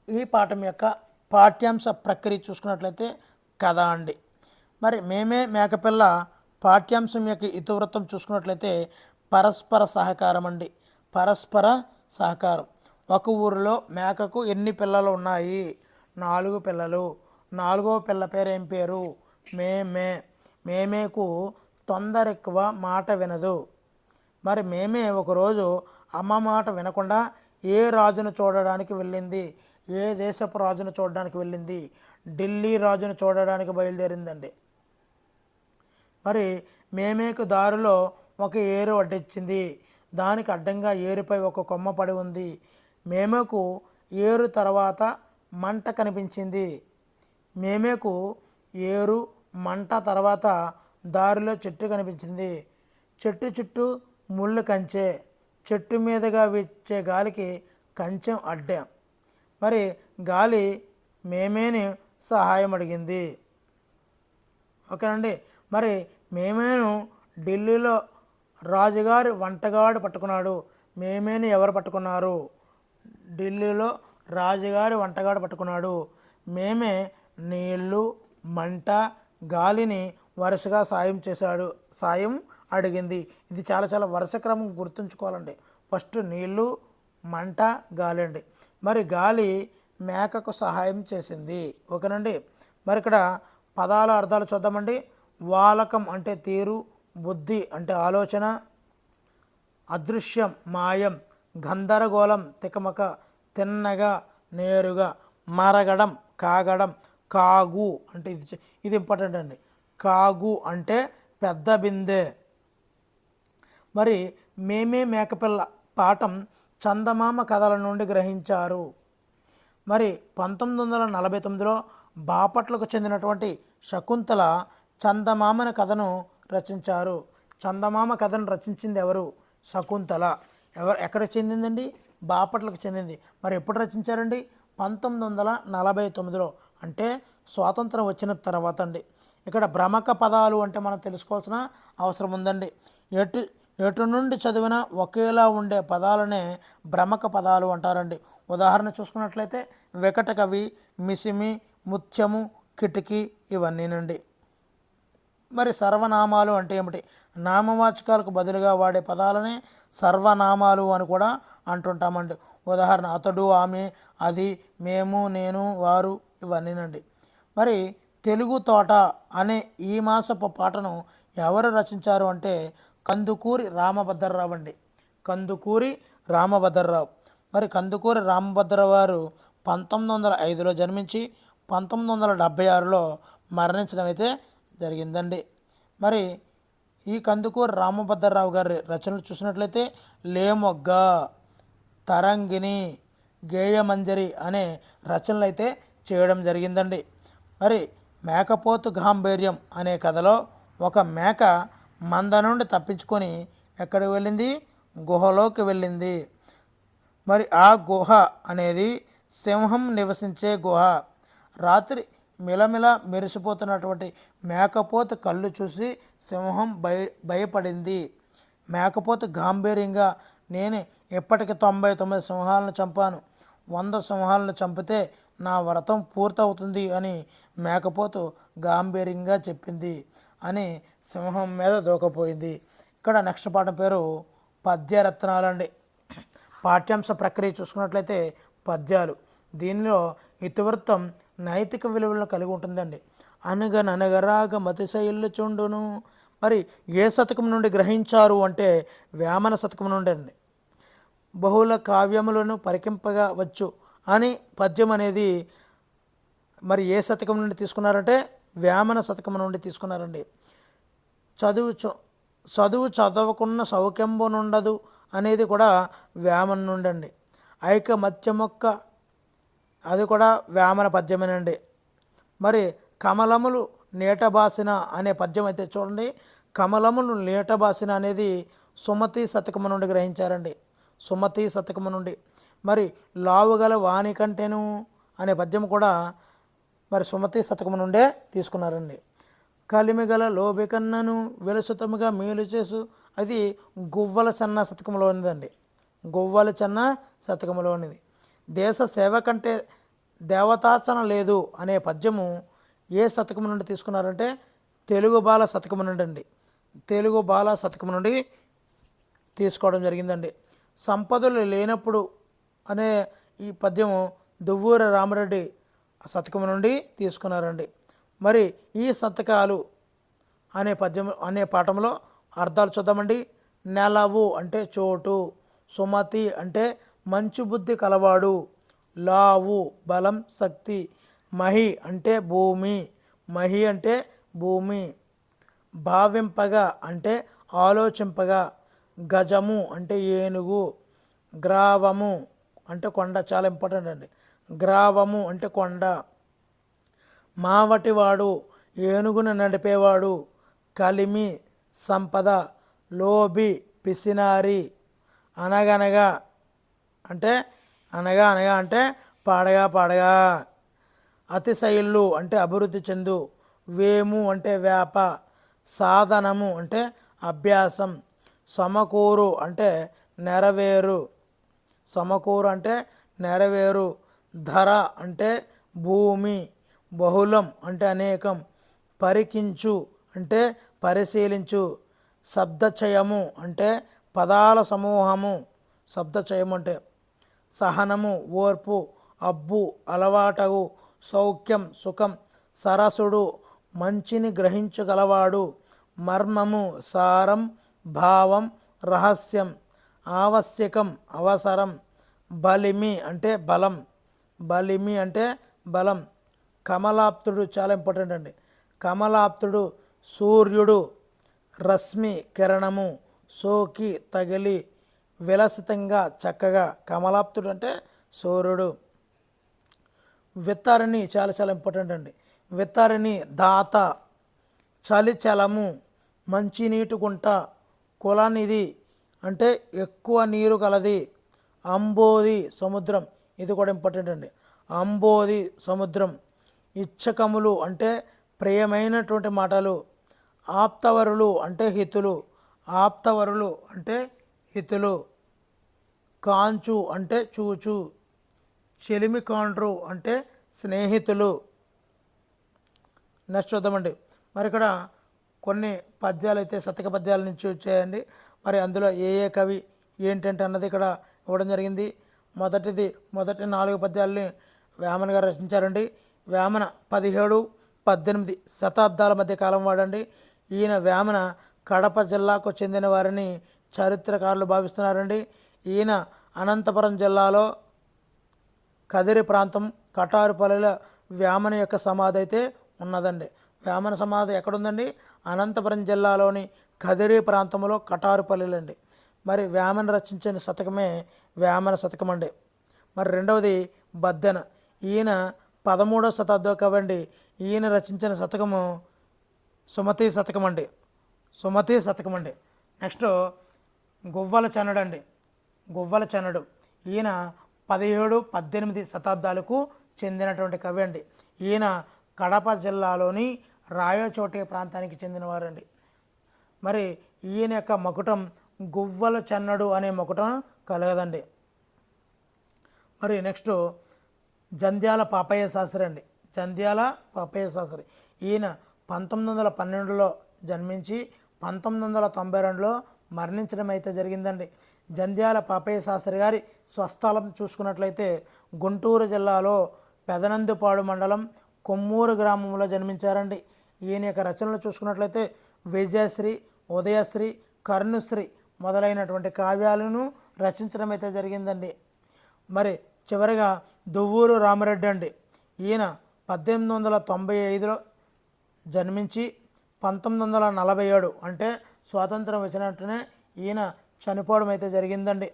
ఈ పాఠం యొక్క పాఠ్యాంశ ప్రక్రియ చూసుకున్నట్లయితే కథ అండి. మరి మేమే మేకపిల్ల పాఠ్యాంశం యొక్క ఇతివృత్తం చూసుకున్నట్లయితే పరస్పర సహకారం అండి. పరస్పర సహకారం. ఒక ఊరిలో మేకకు ఎన్ని పిల్లలు ఉన్నాయి? 4 పిల్లలు. 4వ పిల్ల పేరు ఏం పేరు? మేమేకు తొందర ఎక్కువ, మాట వినదు. మరి మేమే ఒకరోజు అమ్మ మాట వినకుండా ఏ రాజును చూడడానికి వెళ్ళింది? ఏ దేశపు రాజును చూడడానికి వెళ్ళింది? ఢిల్లీ రాజును చూడడానికి బయలుదేరిందండి. మరి మేమేకు దారిలో ఒక ఏరు అడ్డొచ్చింది. దానికి అడ్డంగా ఏరుపై ఒక కొమ్మ పడి ఉంది. మేమేకు ఏరు తర్వాత మంట కనిపించింది. మేమేకు ఏరు, మంట తర్వాత దారిలో చెట్టు కనిపించింది. చెట్టు చుట్టూ ముళ్ళు కంచె. చెట్టు మీదుగా వీచే గాలికి కంచెం అడ్డం. మరి గాలి మేమేని సహాయం అడిగింది. ఓకేనండి. మరి మేమేను ఢిల్లీలో రాజుగారి వంటగాడు పట్టుకున్నాడు. మేమేని ఎవరు పట్టుకున్నారు? ఢిల్లీలో రాజుగారి వంటగాడు పట్టుకున్నాడు. మేమే నీళ్ళు, మంట, గాలిని వరుసగా సాయం అడిగింది. ఇది చాలా చాలా వరుస క్రమం గుర్తుంచుకోవాలండి. ఫస్ట్ నీళ్ళు, మంట, గాలి అండి. మరి గాలి మేకకు సహాయం చేసింది. ఓకేనండి. మరి ఇక్కడ పదాల అర్థాలు చూద్దామండి. వాలకం అంటే తీరు, బుద్ధి అంటే ఆలోచన, అదృశ్యం మాయం, గందరగోళం తికమక, తిన్నగా నేరుగా, మరగడం కాగడం, కాగు అంటే ఇది ఇంపార్టెంట్ అండి. కాగు అంటే పెద్ద బిందె. మరి మేమే మేకపిల్ల పాఠం చందమామ కథల నుండి గ్రహించారు. మరి 1949లో బాపట్లకు చెందినటువంటి శకుంతల చందమామ కథను రచించారు. చందమామ కథను రచించింది ఎవరు? శకుంతల. ఎక్కడ చెందిందండి? బాపట్లకు చెందింది. మరి ఎప్పుడు రచించారండి? 1949లో, అంటే స్వాతంత్రం వచ్చిన తర్వాత అండి. ఇక్కడ భ్రమక పదాలు అంటే మనం తెలుసుకోవాల్సిన అవసరం ఉందండి. ఎటు నుండి చదివినా ఒకేలా ఉండే పదాలనే భ్రమక పదాలు అంటారండి. ఉదాహరణ చూసుకున్నట్లయితే వెకట కవి, మిసిమి, ముత్యము, కిటికీ ఇవన్నీనండి. మరి సర్వనామాలు అంటే ఏమిటి? నామవాచకాలకు బదులుగా వాడే పదాలనే సర్వనామాలు అని కూడా అంటుంటామండి. ఉదాహరణ అతడు, ఆమె, అది, మేము, నేను, వారు ఇవన్నీనండి. మరి తెలుగు తోట అనే ఈ మాసపు పాటను ఎవరు రచించారు అంటే కందుకూరి రామభద్రరావు అండి. కందుకూరి రామభద్రరావు. మరి కందుకూరి రామభద్రరావు గారు 1905లో జన్మించి 1976లో మరణించడం అయితే జరిగిందండి. మరి ఈ కందుకూరి రామభద్రరావు గారి రచనలు చూసినట్లయితే లేమొగ్గ, తరంగిణి, గేయమంజరి అనే రచనలు అయితే చేయడం జరిగిందండి. మరి మేకపోతు గాంభీర్యం అనే కథలో ఒక మేక మంద నుండి తప్పించుకొని ఎక్కడికి వెళ్ళింది? గుహలోకి వెళ్ళింది. మరి ఆ గుహ అనేది సింహం నివసించే గుహ. రాత్రి మిలమిల మెరిసిపోతున్నటువంటి మేకపోతు కళ్ళు చూసి సింహం భయపడింది. మేకపోతు గాంభీర్యంగా, నేను ఇప్పటికి 99 సింహాలను చంపాను, 100 సింహాలను చంపితే నా వ్రతం పూర్తవుతుంది అని మేకపోతు గాంభీర్యంగా చెప్పింది అని సింహం మీద దూకపోయింది. ఇక్కడ నెక్స్ట్ పాఠం పేరు పద్యరత్నాలు అండి. పాఠ్యాంశ ప్రక్రియ చూసుకున్నట్లయితే పద్యాలు. దీనిలో ఇతివృత్తం నైతిక విలువలను కలిగి ఉంటుందండి. అనగనగరాగ మతిశైల్లు చుండును. మరి ఏ శతకం నుండి గ్రహించారు అంటే వేమన శతకం నుండి అండి. బహుళ కావ్యములను పరికింపగా వచ్చు అని పద్యం అనేది మరి ఏ శతకం నుండి తీసుకున్నారంటే వేమన శతకం నుండి తీసుకున్నారండి. చదువు చదవకున్న సౌఖ్యంబునుండదు అనేది కూడా వేమన నుండి అండి. ఐకమత్యమొక్క అది కూడా వేమన పద్యమేనండి. మరి కమలములు నీటబాసిన అనే పద్యం అయితే చూడండి. కమలములు నీటబాసిన అనేది సుమతి శతకము నుండి గ్రహించారండి. సుమతి శతకము నుండి. మరి లావుగల వాణి కంటెను అనే పద్యం కూడా మరి సుమతి శతకము నుండే తీసుకున్నారండి. కలిమిగల లోబికన్నను విలసుతముగా మేలు చేసు అది గువ్వల చెన్న శతకంలోనిదండి. గువ్వల చెన్న శతకంలోనిది. దేశ సేవ కంటే దేవతార్చన లేదు అనే పద్యము ఏ శతకం నుండి తీసుకున్నారంటే తెలుగు బాల శతకం నుండి అండి. తెలుగు బాల శతకం నుండి తీసుకోవడం జరిగిందండి. సంపదలు లేనప్పుడు అనే ఈ పద్యము దువ్వూరి రామరెడ్డి శతకం నుండి తీసుకున్నారండి. మరి ఈ శతకాలు అనే పద్యం అనే పాఠంలో అర్థాలు చూద్దామండి. నెలవు అంటే చోటు, సుమతి అంటే మంచు బుద్ధి కలవాడు, లావు బలం శక్తి, మహి అంటే భూమి, మహి అంటే భూమి, భావింపగా అంటే ఆలోచింపగా, గజము అంటే ఏనుగు, గ్రావము అంటే కొండ. చాలా ఇంపార్టెంట్ అండి. గ్రావము అంటే కొండ. మావటివాడు ఏనుగును నడిపేవాడు, కలిమి సంపద, లోబి పిసినారి, అనగనగా అంటే అనగా అంటే పాడగా, అతిశైల్లు అంటే అభివృద్ధి చెందు, వేము అంటే వేప, సాధనము అంటే అభ్యాసం, సమకూరు అంటే నెరవేరు, సమకూరు అంటే నెరవేరు, ధర అంటే భూమి, బహుళం అంటే అనేకం, పరికించు అంటే పరిశీలించు, శబ్దచయము అంటే పదాల సమూహము, శబ్దచయం అంటే సహనము ఓర్పు, అబ్బు అలవాటవు, సౌఖ్యం సుఖం, సరసుడు మంచిని గ్రహించగలవాడు, మర్మము సారం భావం రహస్యం, ఆవశ్యకం అవసరం, బలిమి అంటే బలం, బలిమి అంటే బలం, కమలాప్తుడు చాలా ఇంపార్టెంట్ అండి. కమలాప్తుడు సూర్యుడు, రశ్మి కిరణము, సోకి తగిలి, విలసితంగా చక్కగా, కమలాప్తుడు అంటే సూర్యుడు. విత్తరిణి చాలా చాలా ఇంపార్టెంట్ అండి. విత్తరిణి దాత, చలిచలము మంచినీటి గుంట, కులనిధి అంటే ఎక్కువ నీరు కలది, అంబోది సముద్రం, ఇది కూడా ఇంపార్టెంట్ అండి. అంబోది సముద్రం, ఇచ్చకములు అంటే ప్రియమైనటువంటి మాటలు, ఆప్తవరులు అంటే హితులు, ఆప్తవరులు అంటే హితులు, కాంచు అంటే చూచు, చెలిమి కాండ్రు అంటే స్నేహితులు. నెక్స్ట్ చూద్దామండి. మరి ఇక్కడ కొన్ని పద్యాలు అయితే శతక పద్యాల నుంచి వచ్చాయండి. మరి అందులో ఏ ఏ కవి ఏంటంటే అన్నది ఇక్కడ ఇవ్వడం జరిగింది. మొదటి 4 పద్యాలని వేమన గారు రచించారండి. వేమన 17-18 శతాబ్దాల మధ్య కాలం వాడండి. ఈయన వేమన కడప జిల్లాకు చెందిన వారిని చరిత్రకారులు భావిస్తున్నారండి. ఈయన అనంతపురం జిల్లాలో కదిరి ప్రాంతం కటారుపల్లిలో వేమన యొక్క సమాధి అయితే ఉన్నదండి. వేమన సమాధి ఎక్కడుందండి? అనంతపురం జిల్లాలోని కదిరి ప్రాంతంలో కటారుపల్లిలో అండి. మరి వేమన రచించిన శతకమే వేమన శతకం అండి. మరి రెండవది బద్దెన, ఈయన 13వ శతాబ్దం కవి అండి. ఈయన రచించిన శతకము సుమతి శతకం అండి, సుమతి శతకం అండి. నెక్స్ట్ గువ్వల చెన్నడు అండి, గువ్వల చెన్నడు, ఈయన 17-18 శతాబ్దాలకు చెందినటువంటి కవి అండి. ఈయన కడప జిల్లాలోని రాయచోటి ప్రాంతానికి చెందినవారండి. మరి ఈయన యొక్క మకుటం గువ్వల చెన్నడు అనే మకుటం కలగదండి. మరి నెక్స్ట్ జంధ్యాల పాపయ్య శాస్త్రి అండి, జంధ్యాల పాపయ్య శాస్త్రి, ఈయన 1912లో జన్మించి 1992లో మరణించడం అయితే జరిగిందండి. జంధ్యాల పాపయ్య శాస్త్రి గారి స్వస్థలం చూసుకున్నట్లయితే గుంటూరు జిల్లాలో పెదనందుపాడు మండలం కొమ్మూరు గ్రామంలో జన్మించారండి. ఈయన యొక్క రచనలు చూసుకున్నట్లయితే విజయశ్రీ, ఉదయశ్రీ, కర్ణశ్రీ మొదలైనటువంటి కావ్యాలను రచించడం అయితే జరిగిందండి. మరి చివరిగా దువ్వూరు రామరెడ్డి అండి, ఈయన 1895లో జన్మించి 1947 అంటే స్వాతంత్రం వచ్చినట్టునే ఈయన చనిపోవడం అయితే జరిగిందండి.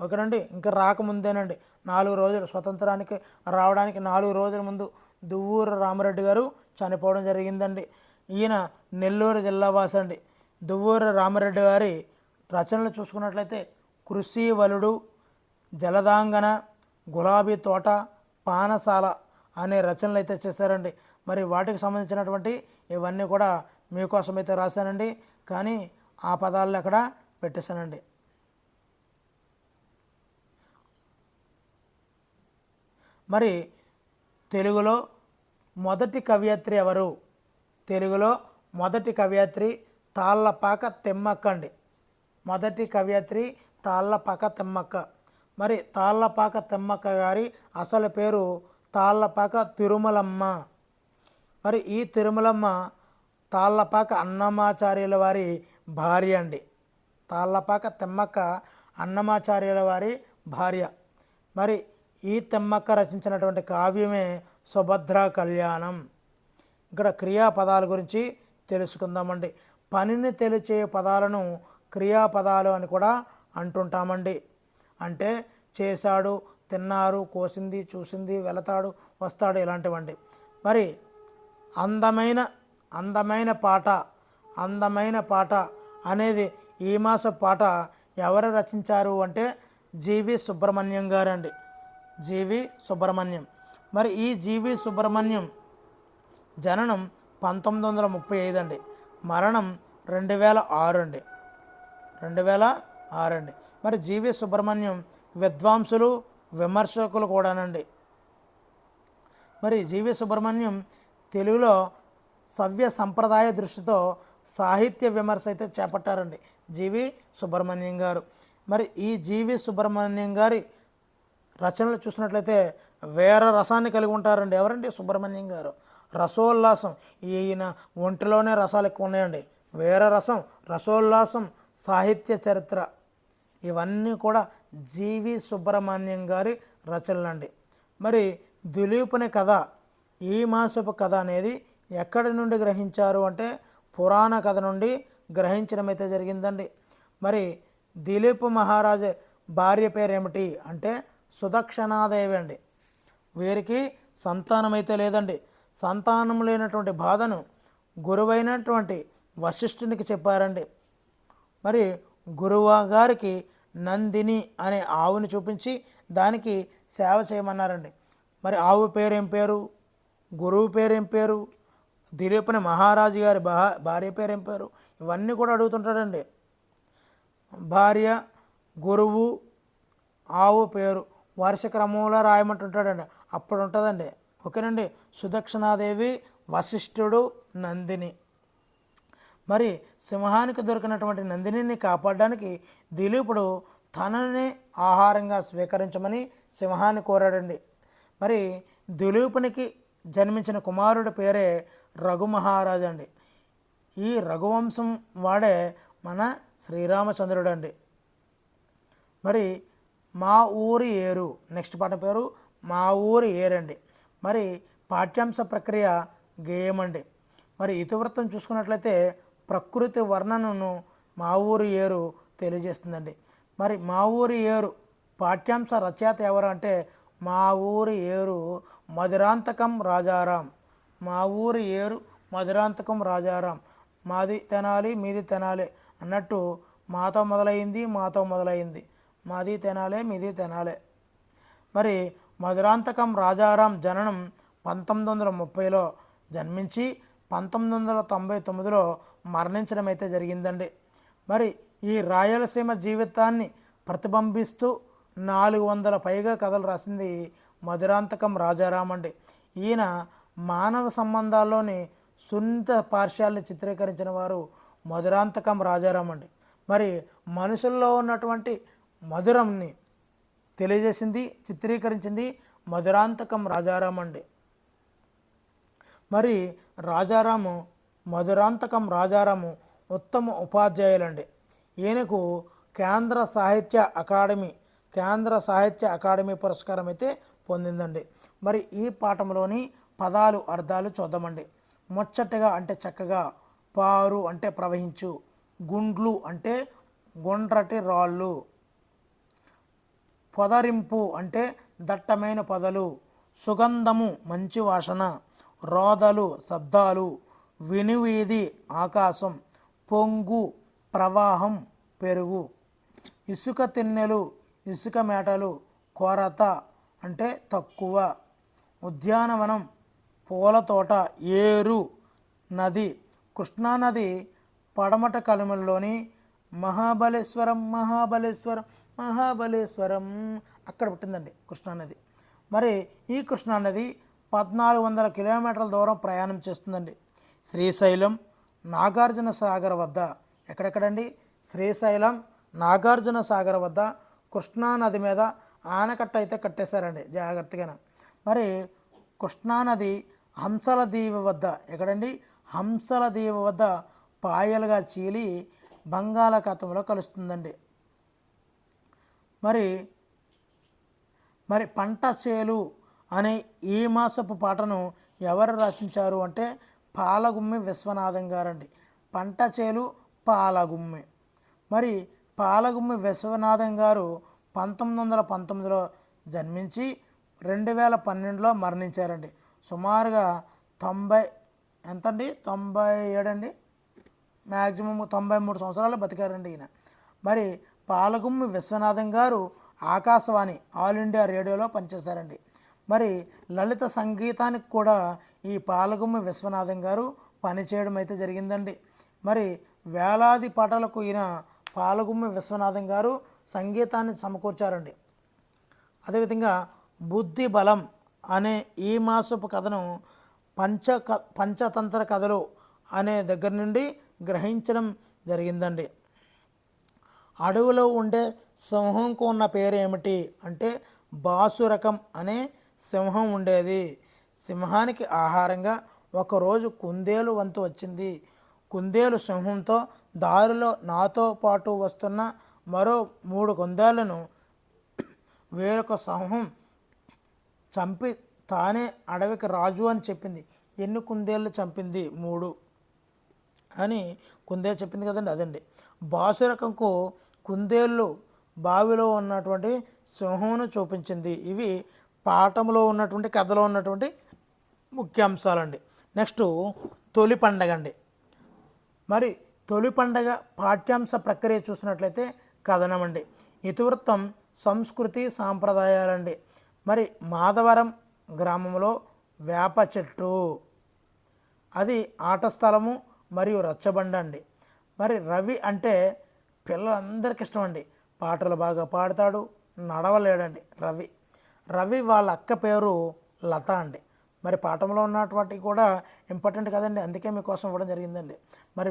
ఓకేనండి. ఇంకా రాకముందేనండి 4 రోజులు స్వతంత్రానికి రావడానికి 4 రోజుల ముందు దువ్వూరు రామరెడ్డి గారు చనిపోవడం జరిగిందండి. ఈయన నెల్లూరు జిల్లా వాసి అండి. దువ్వూరు రామరెడ్డి గారి రచనలు చూసుకున్నట్లయితే కృషివలుడు, జలదాంగన, గులాబీ తోట, పానసాల అనే రచనలు అయితే చేశారండి. మరి వాటికి సంబంధించినటువంటి ఇవన్నీ కూడా మీకోసం అయితే రాశానండి, కానీ ఆ పదాలను అక్కడ పెట్టేశానండి. మరి తెలుగులో మొదటి కవయిత్రి ఎవరు? తెలుగులో మొదటి కవయిత్రి తాళ్ళపాక తిమ్మక్క అండి. మొదటి కవయిత్రి తాళ్ళపాక తిమ్మక్క. మరి తాళ్ళపాక తిమ్మక్క గారి అసలు పేరు తాళ్ళపాక తిరుమలమ్మ. మరి ఈ తిరుమలమ్మ తాళ్ళపాక అన్నమాచార్యుల వారి భార్య అండి. తాళ్ళపాక తిమ్మక్క అన్నమాచార్యుల వారి భార్య. మరి ఈ తిమ్మక్క రచించినటువంటి కావ్యమే సుభద్రా కళ్యాణం. ఇక్కడ క్రియాపదాల గురించి తెలుసుకుందామండి. పనిని తెలిచే పదాలను క్రియాపదాలు అని కూడా అంటుంటామండి. అంటే చేశాడు, తిన్నారు, కోసింది, చూసింది, వెళతాడు, వస్తాడు ఇలాంటివండి. మరి అందమైన పాట అనేది ఈ మాస పాట ఎవరు రచించారు అంటే జీవి సుబ్రహ్మణ్యం గారు అండి. జీవి సుబ్రహ్మణ్యం. మరి ఈ జీవి సుబ్రహ్మణ్యం జననం 1935 అండి, మరణం 2006 అండి. 2006 అండి. మరి జీవి సుబ్రహ్మణ్యం విద్వాంసులు, విమర్శకులు కూడానండి. మరి జీవి సుబ్రహ్మణ్యం తెలుగులో సవ్య సంప్రదాయ దృష్టితో సాహిత్య విమర్శ అయితే చేపట్టారండి జీవి సుబ్రహ్మణ్యం గారు. మరి ఈ జీవి సుబ్రహ్మణ్యం గారి రచనలు చూసినట్లయితే వేరే రసాన్ని కలిగి ఉంటారండి. ఎవరండి? సుబ్రహ్మణ్యం గారు. రసోల్లాసం, ఈయన ఒంటిలోనే రసాలు ఎక్కువ ఉన్నాయండి. వేరే రసం, రసోల్లాసం, సాహిత్య చరిత్ర, ఇవన్నీ కూడా జీవి సుబ్రహ్మణ్యం గారి రచనలండి. మరి దిలీపుని కథ, ఈ మాసపు కథ అనేది ఎక్కడి నుండి గ్రహించారు అంటే పురాణ కథ నుండి గ్రహించడం అయితే జరిగిందండి. మరి దిలీప్ మహారాజ్ భార్య పేరు ఏమిటి అంటే సుదక్షిణాదేవి అండి. వీరికి సంతానం అయితే లేదండి. సంతానం లేనటువంటి బాధను గురువైనటువంటి వశిష్ఠునికి చెప్పారండి. మరి గురువు గారికి నందిని అనే ఆవుని చూపించి దానికి సేవ చేయమన్నారండి. మరి ఆవు పేరేం పేరు, గురువు పేరేం పేరు, దిలీపుని మహారాజు గారి భార్య పేరేం పేరు, ఇవన్నీ కూడా అడుగుతుంటాడండి. భార్య, గురువు, ఆవు పేరు వరుస క్రమంలో రాయమంటుంటాడండి. అప్పుడు ఉంటుందండి. ఓకేనండి. సుదక్షిణాదేవి, వశిష్ఠుడు, నందిని. మరి సింహానికి దొరికినటువంటి నందినిని కాపాడడానికి దిలీపుడు తనని ఆహారంగా స్వీకరించమని సింహాన్ని కోరాడండి. మరి దిలీపునికి జన్మించిన కుమారుడి పేరే రఘు మహారాజు అండి. ఈ రఘువంశం వాడే మన శ్రీరామచంద్రుడు అండి. మరి మా ఊరి ఏరు, నెక్స్ట్ పాట పేరు మా ఊరి ఏరండి. మరి పాఠ్యాంశ ప్రక్రియ గేయమండి. మరి ఇతివృత్తం చూసుకున్నట్లయితే ప్రకృతి వర్ణనను మా ఊరి ఏరు తెలియజేస్తుందండి. మరి మా ఊరి ఏరు పాఠ్యాంశ రచయిత ఎవరు అంటే మా ఊరి ఏరు మధురాంతకం రాజారాం. మా ఊరి ఏరు మధురాంతకం రాజారాం. మాది తెనాలి, మీది తెనాలి అన్నట్టు మాతో మొదలైంది, మాతో మొదలైంది, మాది తెనాలే, మీది తెనాలే. మరి మధురాంతకం రాజారాం జననం 1930లో జన్మించి 1999లో మరణించడం అయితే జరిగిందండి. మరి ఈ రాయలసీమ జీవితాన్ని ప్రతిబింబిస్తూ 400 పైగా కథలు రాసింది మధురాంతకం రాజారాం అండి. ఈయన మానవ సంబంధాల్లోని సున్నిత పార్శ్యాల్ని చిత్రీకరించిన వారు మధురాంతకం రాజారాం అండి. మరి మనుషుల్లో ఉన్నటువంటి మధురంని తెలియజేసింది, చిత్రీకరించింది మధురాంతకం రాజారాం అండి. మరి రాజారాము, మధురాంతకం రాజారాము ఉత్తమ ఉపాధ్యాయులండి. ఈయనకు కేంద్ర సాహిత్య అకాడమీ పురస్కారం అయితే పొందిందండి. మరి ఈ పాఠంలోని పదాలు అర్థాలు చూద్దామండి. ముచ్చటగా అంటే చక్కగా, పారు అంటే ప్రవహించు, గుండ్లు అంటే గుండ్రటి రాళ్ళు, పొదరింపు అంటే దట్టమైన పొదలు, సుగంధము మంచి వాసన, రోదలు శబ్దాలు, వినువీధి ఆకాశం, పొంగు ప్రవాహం పెరుగు, ఇసుక తిన్నెలు ఇసుక మేటలు, కొరత అంటే తక్కువ, ఉద్యానవనం పూల తోట, ఏరు నది, కృష్ణానది పడమట కనుమల్లోని మహాబలేశ్వరం అక్కడ పుట్టిందండి కృష్ణానది. మరి ఈ కృష్ణానది 1400 కిలోమీటర్ల దూరం ప్రయాణం చేస్తుందండి. శ్రీశైలం నాగార్జున సాగర్ వద్ద, ఎక్కడెక్కడండి? శ్రీశైలం నాగార్జున సాగర్ వద్ద కృష్ణానది మీద ఆనకట్ట అయితే కట్టేశారండి జాగ్రత్తగా. మరి కృష్ణానది హంసల దీవి వద్ద, ఎక్కడండి? హంసల దీవి వద్ద పాయలుగా చీలి బంగాళాఖాతంలో కలుస్తుందండి. మరి పంట చేలు అనే ఈ మాసపు పాటను ఎవరు రచించారు అంటే పాలగుమ్మి విశ్వనాథం గారండి. పంట చేలు పాలగుమ్మి. మరి పాలగుమ్మి విశ్వనాథం గారు 1919లో జన్మించి 2012లో మరణించారండి. సుమారుగా 97 అండి, మ్యాక్సిమం 93 సంవత్సరాలు బతికారండి ఈయన. మరి పాలగుమ్మి విశ్వనాథం గారు ఆకాశవాణి ఆల్ ఇండియా రేడియోలో పనిచేశారండి. మరి లలిత సంగీతానికి కూడా ఈ పాలగుమ్మి విశ్వనాథం గారు పనిచేయడం అయితే జరిగిందండి. మరి వేలాది పాటలకు ఈయన పాలగుమ్మి విశ్వనాథం గారు సంగీతాన్ని సమకూర్చారండి. అదేవిధంగా బుద్ధి బలం అనే ఈ మాసపు కథను పంచతంత్ర కథలు అనే దగ్గర నుండి గ్రహించడం జరిగిందండి. అడవిలో ఉండే సింహంకు ఉన్న పేరు ఏమిటి అంటే బాసురకం అనే సింహం ఉండేది. సింహానికి ఆహారంగా ఒకరోజు కుందేలు వంతు వచ్చింది. కుందేలు సింహంతో దారిలో నాతో పాటు వస్తున్న మరో 3 కుందేళ్లను వేరొక సింహం చంపి తానే అడవికి రాజు అని చెప్పింది. ఎన్ని కుందేళ్ళు చంపింది? 3 అని కుందేలు చెప్పింది కదండి. అదండి బాసురకంకు కుందేళ్ళు బావిలో ఉన్నటువంటి సింహమును చూపించింది. ఇవి పాఠంలో ఉన్నటువంటి కథలో ఉన్నటువంటి ముఖ్యాంశాలండి. నెక్స్ట్ తొలి పండగ అండి. మరి తొలి పండగ పాఠ్యాంశ ప్రక్రియ చూసినట్లయితే కథనం అండి. ఇతివృత్తం సంస్కృతి సాంప్రదాయాలండి. మరి మాధవరం గ్రామంలో వేప చెట్టు, అది ఆట స్థలము మరియు రచ్చబండ అండి. మరి రవి అంటే పిల్లలందరికీ ఇష్టం అండి. పాటలు బాగా పాడతాడు, నడవలేడండి రవి. రవి వాళ్ళ అక్క పేరు లత అండి. మరి పాఠంలో ఉన్నటువంటి కూడా ఇంపార్టెంట్ కదండి, అందుకే మీకోసం ఇవ్వడం జరిగిందండి. మరి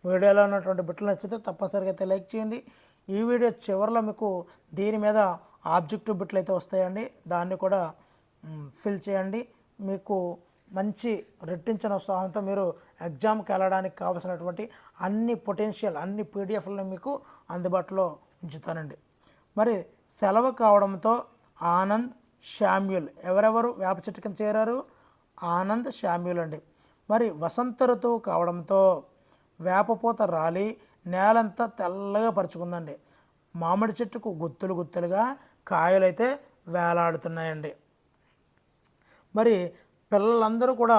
వీడియోలో ఉన్నటువంటి బిట్లు నచ్చితే తప్పనిసరిగా అయితే లైక్ చేయండి. ఈ వీడియో చివరిలో మీకు దీని మీద ఆబ్జెక్టివ్ బిట్లు అయితే వస్తాయండి, దాన్ని కూడా ఫిల్ చేయండి. మీకు మంచి రెట్టించిన ఉత్సాహంతో మీరు ఎగ్జామ్కి వెళ్ళడానికి కావాల్సినటువంటి అన్ని పీడిఎఫ్లను మీకు అందుబాటులో ఉంచుతానండి. మరి సెలవు కావడంతో ఆనంద్, శామ్యూల్ ఎవరెవరు వేప చెట్టు కింద చేరారు? ఆనంద్, శామ్యూల్ అండి. మరి వసంత ఋతువు కావడంతో వేపపూత రాలి నేలంతా తెల్లగా పరుచుకుందండి. మామిడి చెట్టుకు గుత్తులు గుత్తులుగా కాయలైతే వేలాడుతున్నాయండి. మరి పిల్లలందరూ కూడా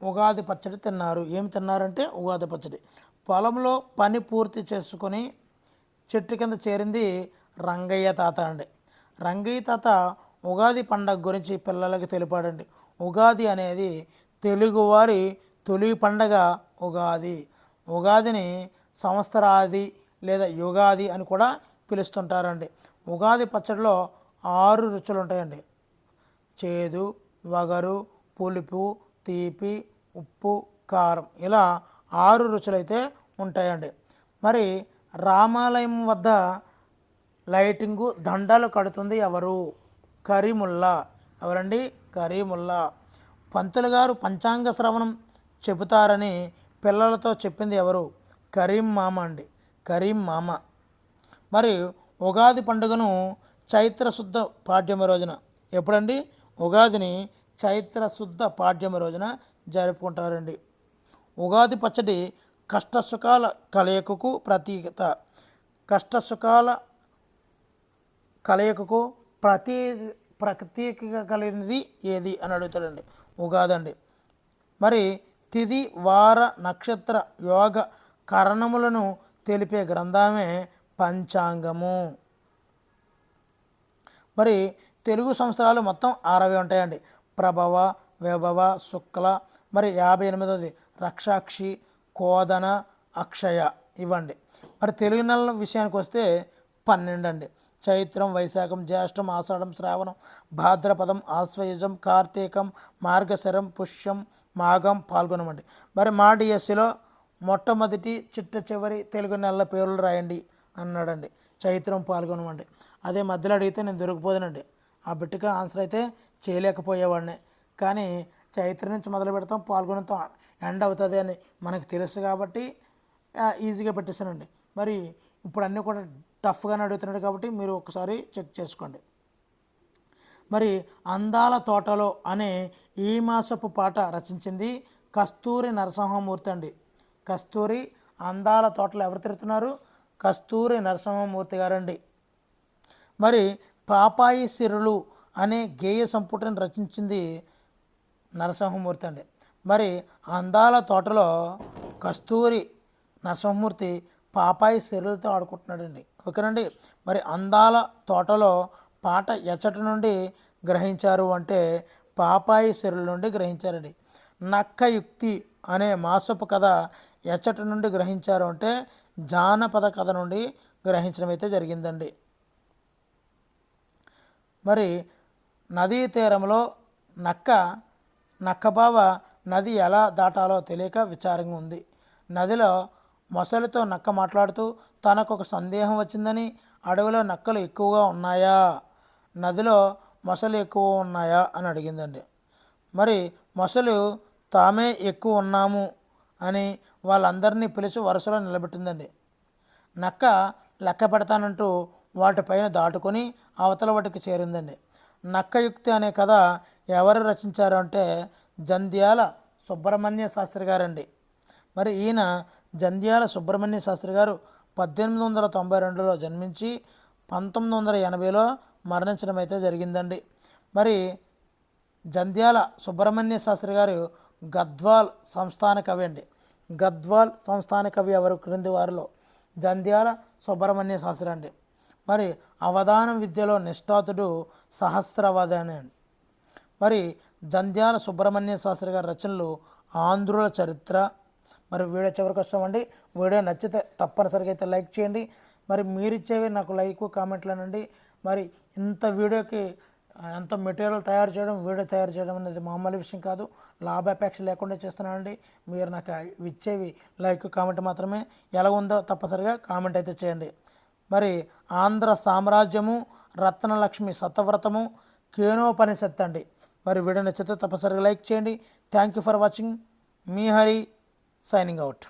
ఉగాది పచ్చడి తిన్నారు. ఏమి తిన్నారంటే ఉగాది పచ్చడి. పొలంలో పని పూర్తి చేసుకొని చెట్టు కింద చేరింది రంగయ్య తాత అండి. రంగయ్య తాత ఉగాది పండగ గురించి పిల్లలకి తెలిపాడండి. ఉగాది అనేది తెలుగువారి తొలి పండగ ఉగాది. ఉగాదిని సంవత్సరాది లేదా యుగాది అని కూడా పిలుస్తుంటారండి. ఉగాది పచ్చడిలో 6 రుచులు ఉంటాయండి. చేదు, వగరు, పులుపు, తీపి, ఉప్పు, కారం, ఇలా 6 రుచులైతే ఉంటాయండి. మరి రామాలయం వద్ద లైటింగు దండలు కడుతుంది ఎవరు? కరీముల్లా. ఎవరండి? కరీముల్లా. పంతులు గారు పంచాంగ శ్రవణం చెబుతారని పిల్లలతో చెప్పింది ఎవరు? కరీం మామ అండి. కరీం మామ. మరి ఉగాది పండుగను చైత్రశుద్ధ పాడ్యమి రోజున, ఎప్పుడండి? ఉగాదిని చైత్రశుద్ధ పాడ్యమి రోజున జరుపుకుంటారండి. ఉగాది పచ్చడి కష్టసుఖాల కలయికకు ప్రతీకత. కష్టసుఖాల కలయికకు ప్రతీక కలిగినది ఏది అని అడుగుతాడండి. ఉగాది అండి. మరి తిథి, వార, నక్షత్ర, యోగ కరణములను తెలిపే గ్రంథమే పంచాంగము. మరి తెలుగు సంవత్సరాలు మొత్తం 60 ఉంటాయండి. ప్రభవ, విభవ, శుక్ల, మరి 58ది రక్షాక్షి, కోదన, అక్షయ ఇవ్వండి. మరి తెలుగు నెలల విషయానికి వస్తే 12 అండి. చైత్రం, వైశాఖం, జ్యేష్టం, ఆషాఢం, శ్రావణం, భాద్రపదం, ఆశ్వయుజం, కార్తీకం, మార్గశిరం, పుష్యం, మాఘం, పాల్గొనం అండి. మరి మా డిఎస్సిలో మొట్టమొదటి చిట్ట చివరి తెలుగు నెలల పేర్లు రాయండి అన్నాడండి. చైత్రం, పాల్గొనం అండి. అదే మధ్యలో అడిగితే నేను దొరికిపోదునండి, ఆ బిట్టుగా ఆన్సర్ అయితే చేయలేకపోయేవాడిని. కానీ చైత్రం నుంచి మొదలు పెడతాం, పాల్గొనంతో ఎండ్ అవుతుంది అని మనకు తెలుసు కాబట్టి ఈజీగా పెట్టేశానండి. మరి ఇప్పుడు అన్నీ కూడా టఫ్గానే అడుగుతున్నాడు కాబట్టి మీరు ఒకసారి చెక్ చేసుకోండి. మరి అందాల తోటలో అనే ఈ మాసపు పాట రచించింది కస్తూరి నరసింహమూర్తి అండి. కస్తూరి అందాల తోటలో ఎవరు తిరుగుతున్నారు? కస్తూరి నరసింహమూర్తి గారండి. మరి పాపాయి సిరులు అనే గేయ సంపుటిని రచించింది నరసింహమూర్తి అండి. మరి అందాల తోటలో కస్తూరి నరసింహమూర్తి పాపాయి సిరులతో ఆడుకుంటున్నాడండి. ఓకేనండి. మరి అందాల తోటలో పాట ఎచ్చటి నుండి గ్రహించారు అంటే పాపాయి సిరుల నుండి గ్రహించారండి. నక్కయుక్తి అనే మాసపు కథ ఎచ్చటి నుండి గ్రహించారు అంటే జానపద కథ నుండి గ్రహించడం అయితే జరిగిందండి. మరి నదీ తీరంలో నక్కబావ నది ఎలా దాటాలో తెలియక విచారంగా ఉంది. నదిలో మొసలితో నక్క మాట్లాడుతూ తనకు ఒక సందేహం వచ్చిందని, అడవిలో నక్కలు ఎక్కువగా ఉన్నాయా, నదిలో మొసలు ఎక్కువ ఉన్నాయా అని అడిగిందండి. మరి మొసలు తామే ఎక్కువ ఉన్నాము అని వాళ్ళందరినీ పిలిచి వరుసలో నిలబెట్టిందండి. నక్క లెక్క పెడతానంటూ వాటిపైన దాటుకొని అవతల వాటికి చేరిందండి. నక్కయుక్తి అనే కథ ఎవరు రచించారు అంటే జంధ్యాల సుబ్రహ్మణ్య శాస్త్రి గారండి. మరి ఈయన జంధ్యాల సుబ్రహ్మణ్య శాస్త్రి గారు 1892లో జన్మించి 1980లో మరణించడం అయితే జరిగిందండి. మరి జంధ్యాల సుబ్రహ్మణ్య శాస్త్రి గారు గద్వాల్ సంస్థాన కవి అండి. గద్వాల్ సంస్థాన కవి ఎవరు క్రింది వారిలో జంధ్యాల సుబ్రహ్మణ్య శాస్త్రి అండి. మరి అవధాన విద్యలో నిష్ఠాతుడు, సహస్రవధాని అండి. మరి జంధ్యాల సుబ్రహ్మణ్య శాస్త్రి గారి రచనలు ఆంధ్రుల చరిత్ర. మరి వీడియో చివరికి వస్తామండి. వీడియో నచ్చితే తప్పనిసరిగా అయితే లైక్ చేయండి. మరి మీరు ఇచ్చేవి నాకు లైక్ కామెంట్లేనండి. మరి ఇంత వీడియోకి ఎంత మెటీరియల్ తయారు చేయడం, వీడియో తయారు చేయడం అనేది మామూలు విషయం కాదు. లాభాపేక్ష లేకుండా చేస్తున్నానండి. మీరు నాకు ఇచ్చేవి లైక్ కామెంట్ మాత్రమే. ఎలా ఉందో తప్పనిసరిగా కామెంట్ అయితే చేయండి. మరి ఆంధ్ర సామ్రాజ్యము, రత్నలక్ష్మి సతవ్రతము, కేనోపనిషత్తు అండి. మరి వీడియో నచ్చితే తప్పనిసరిగా లైక్ చేయండి. Thank you for watching. Me Hari signing out.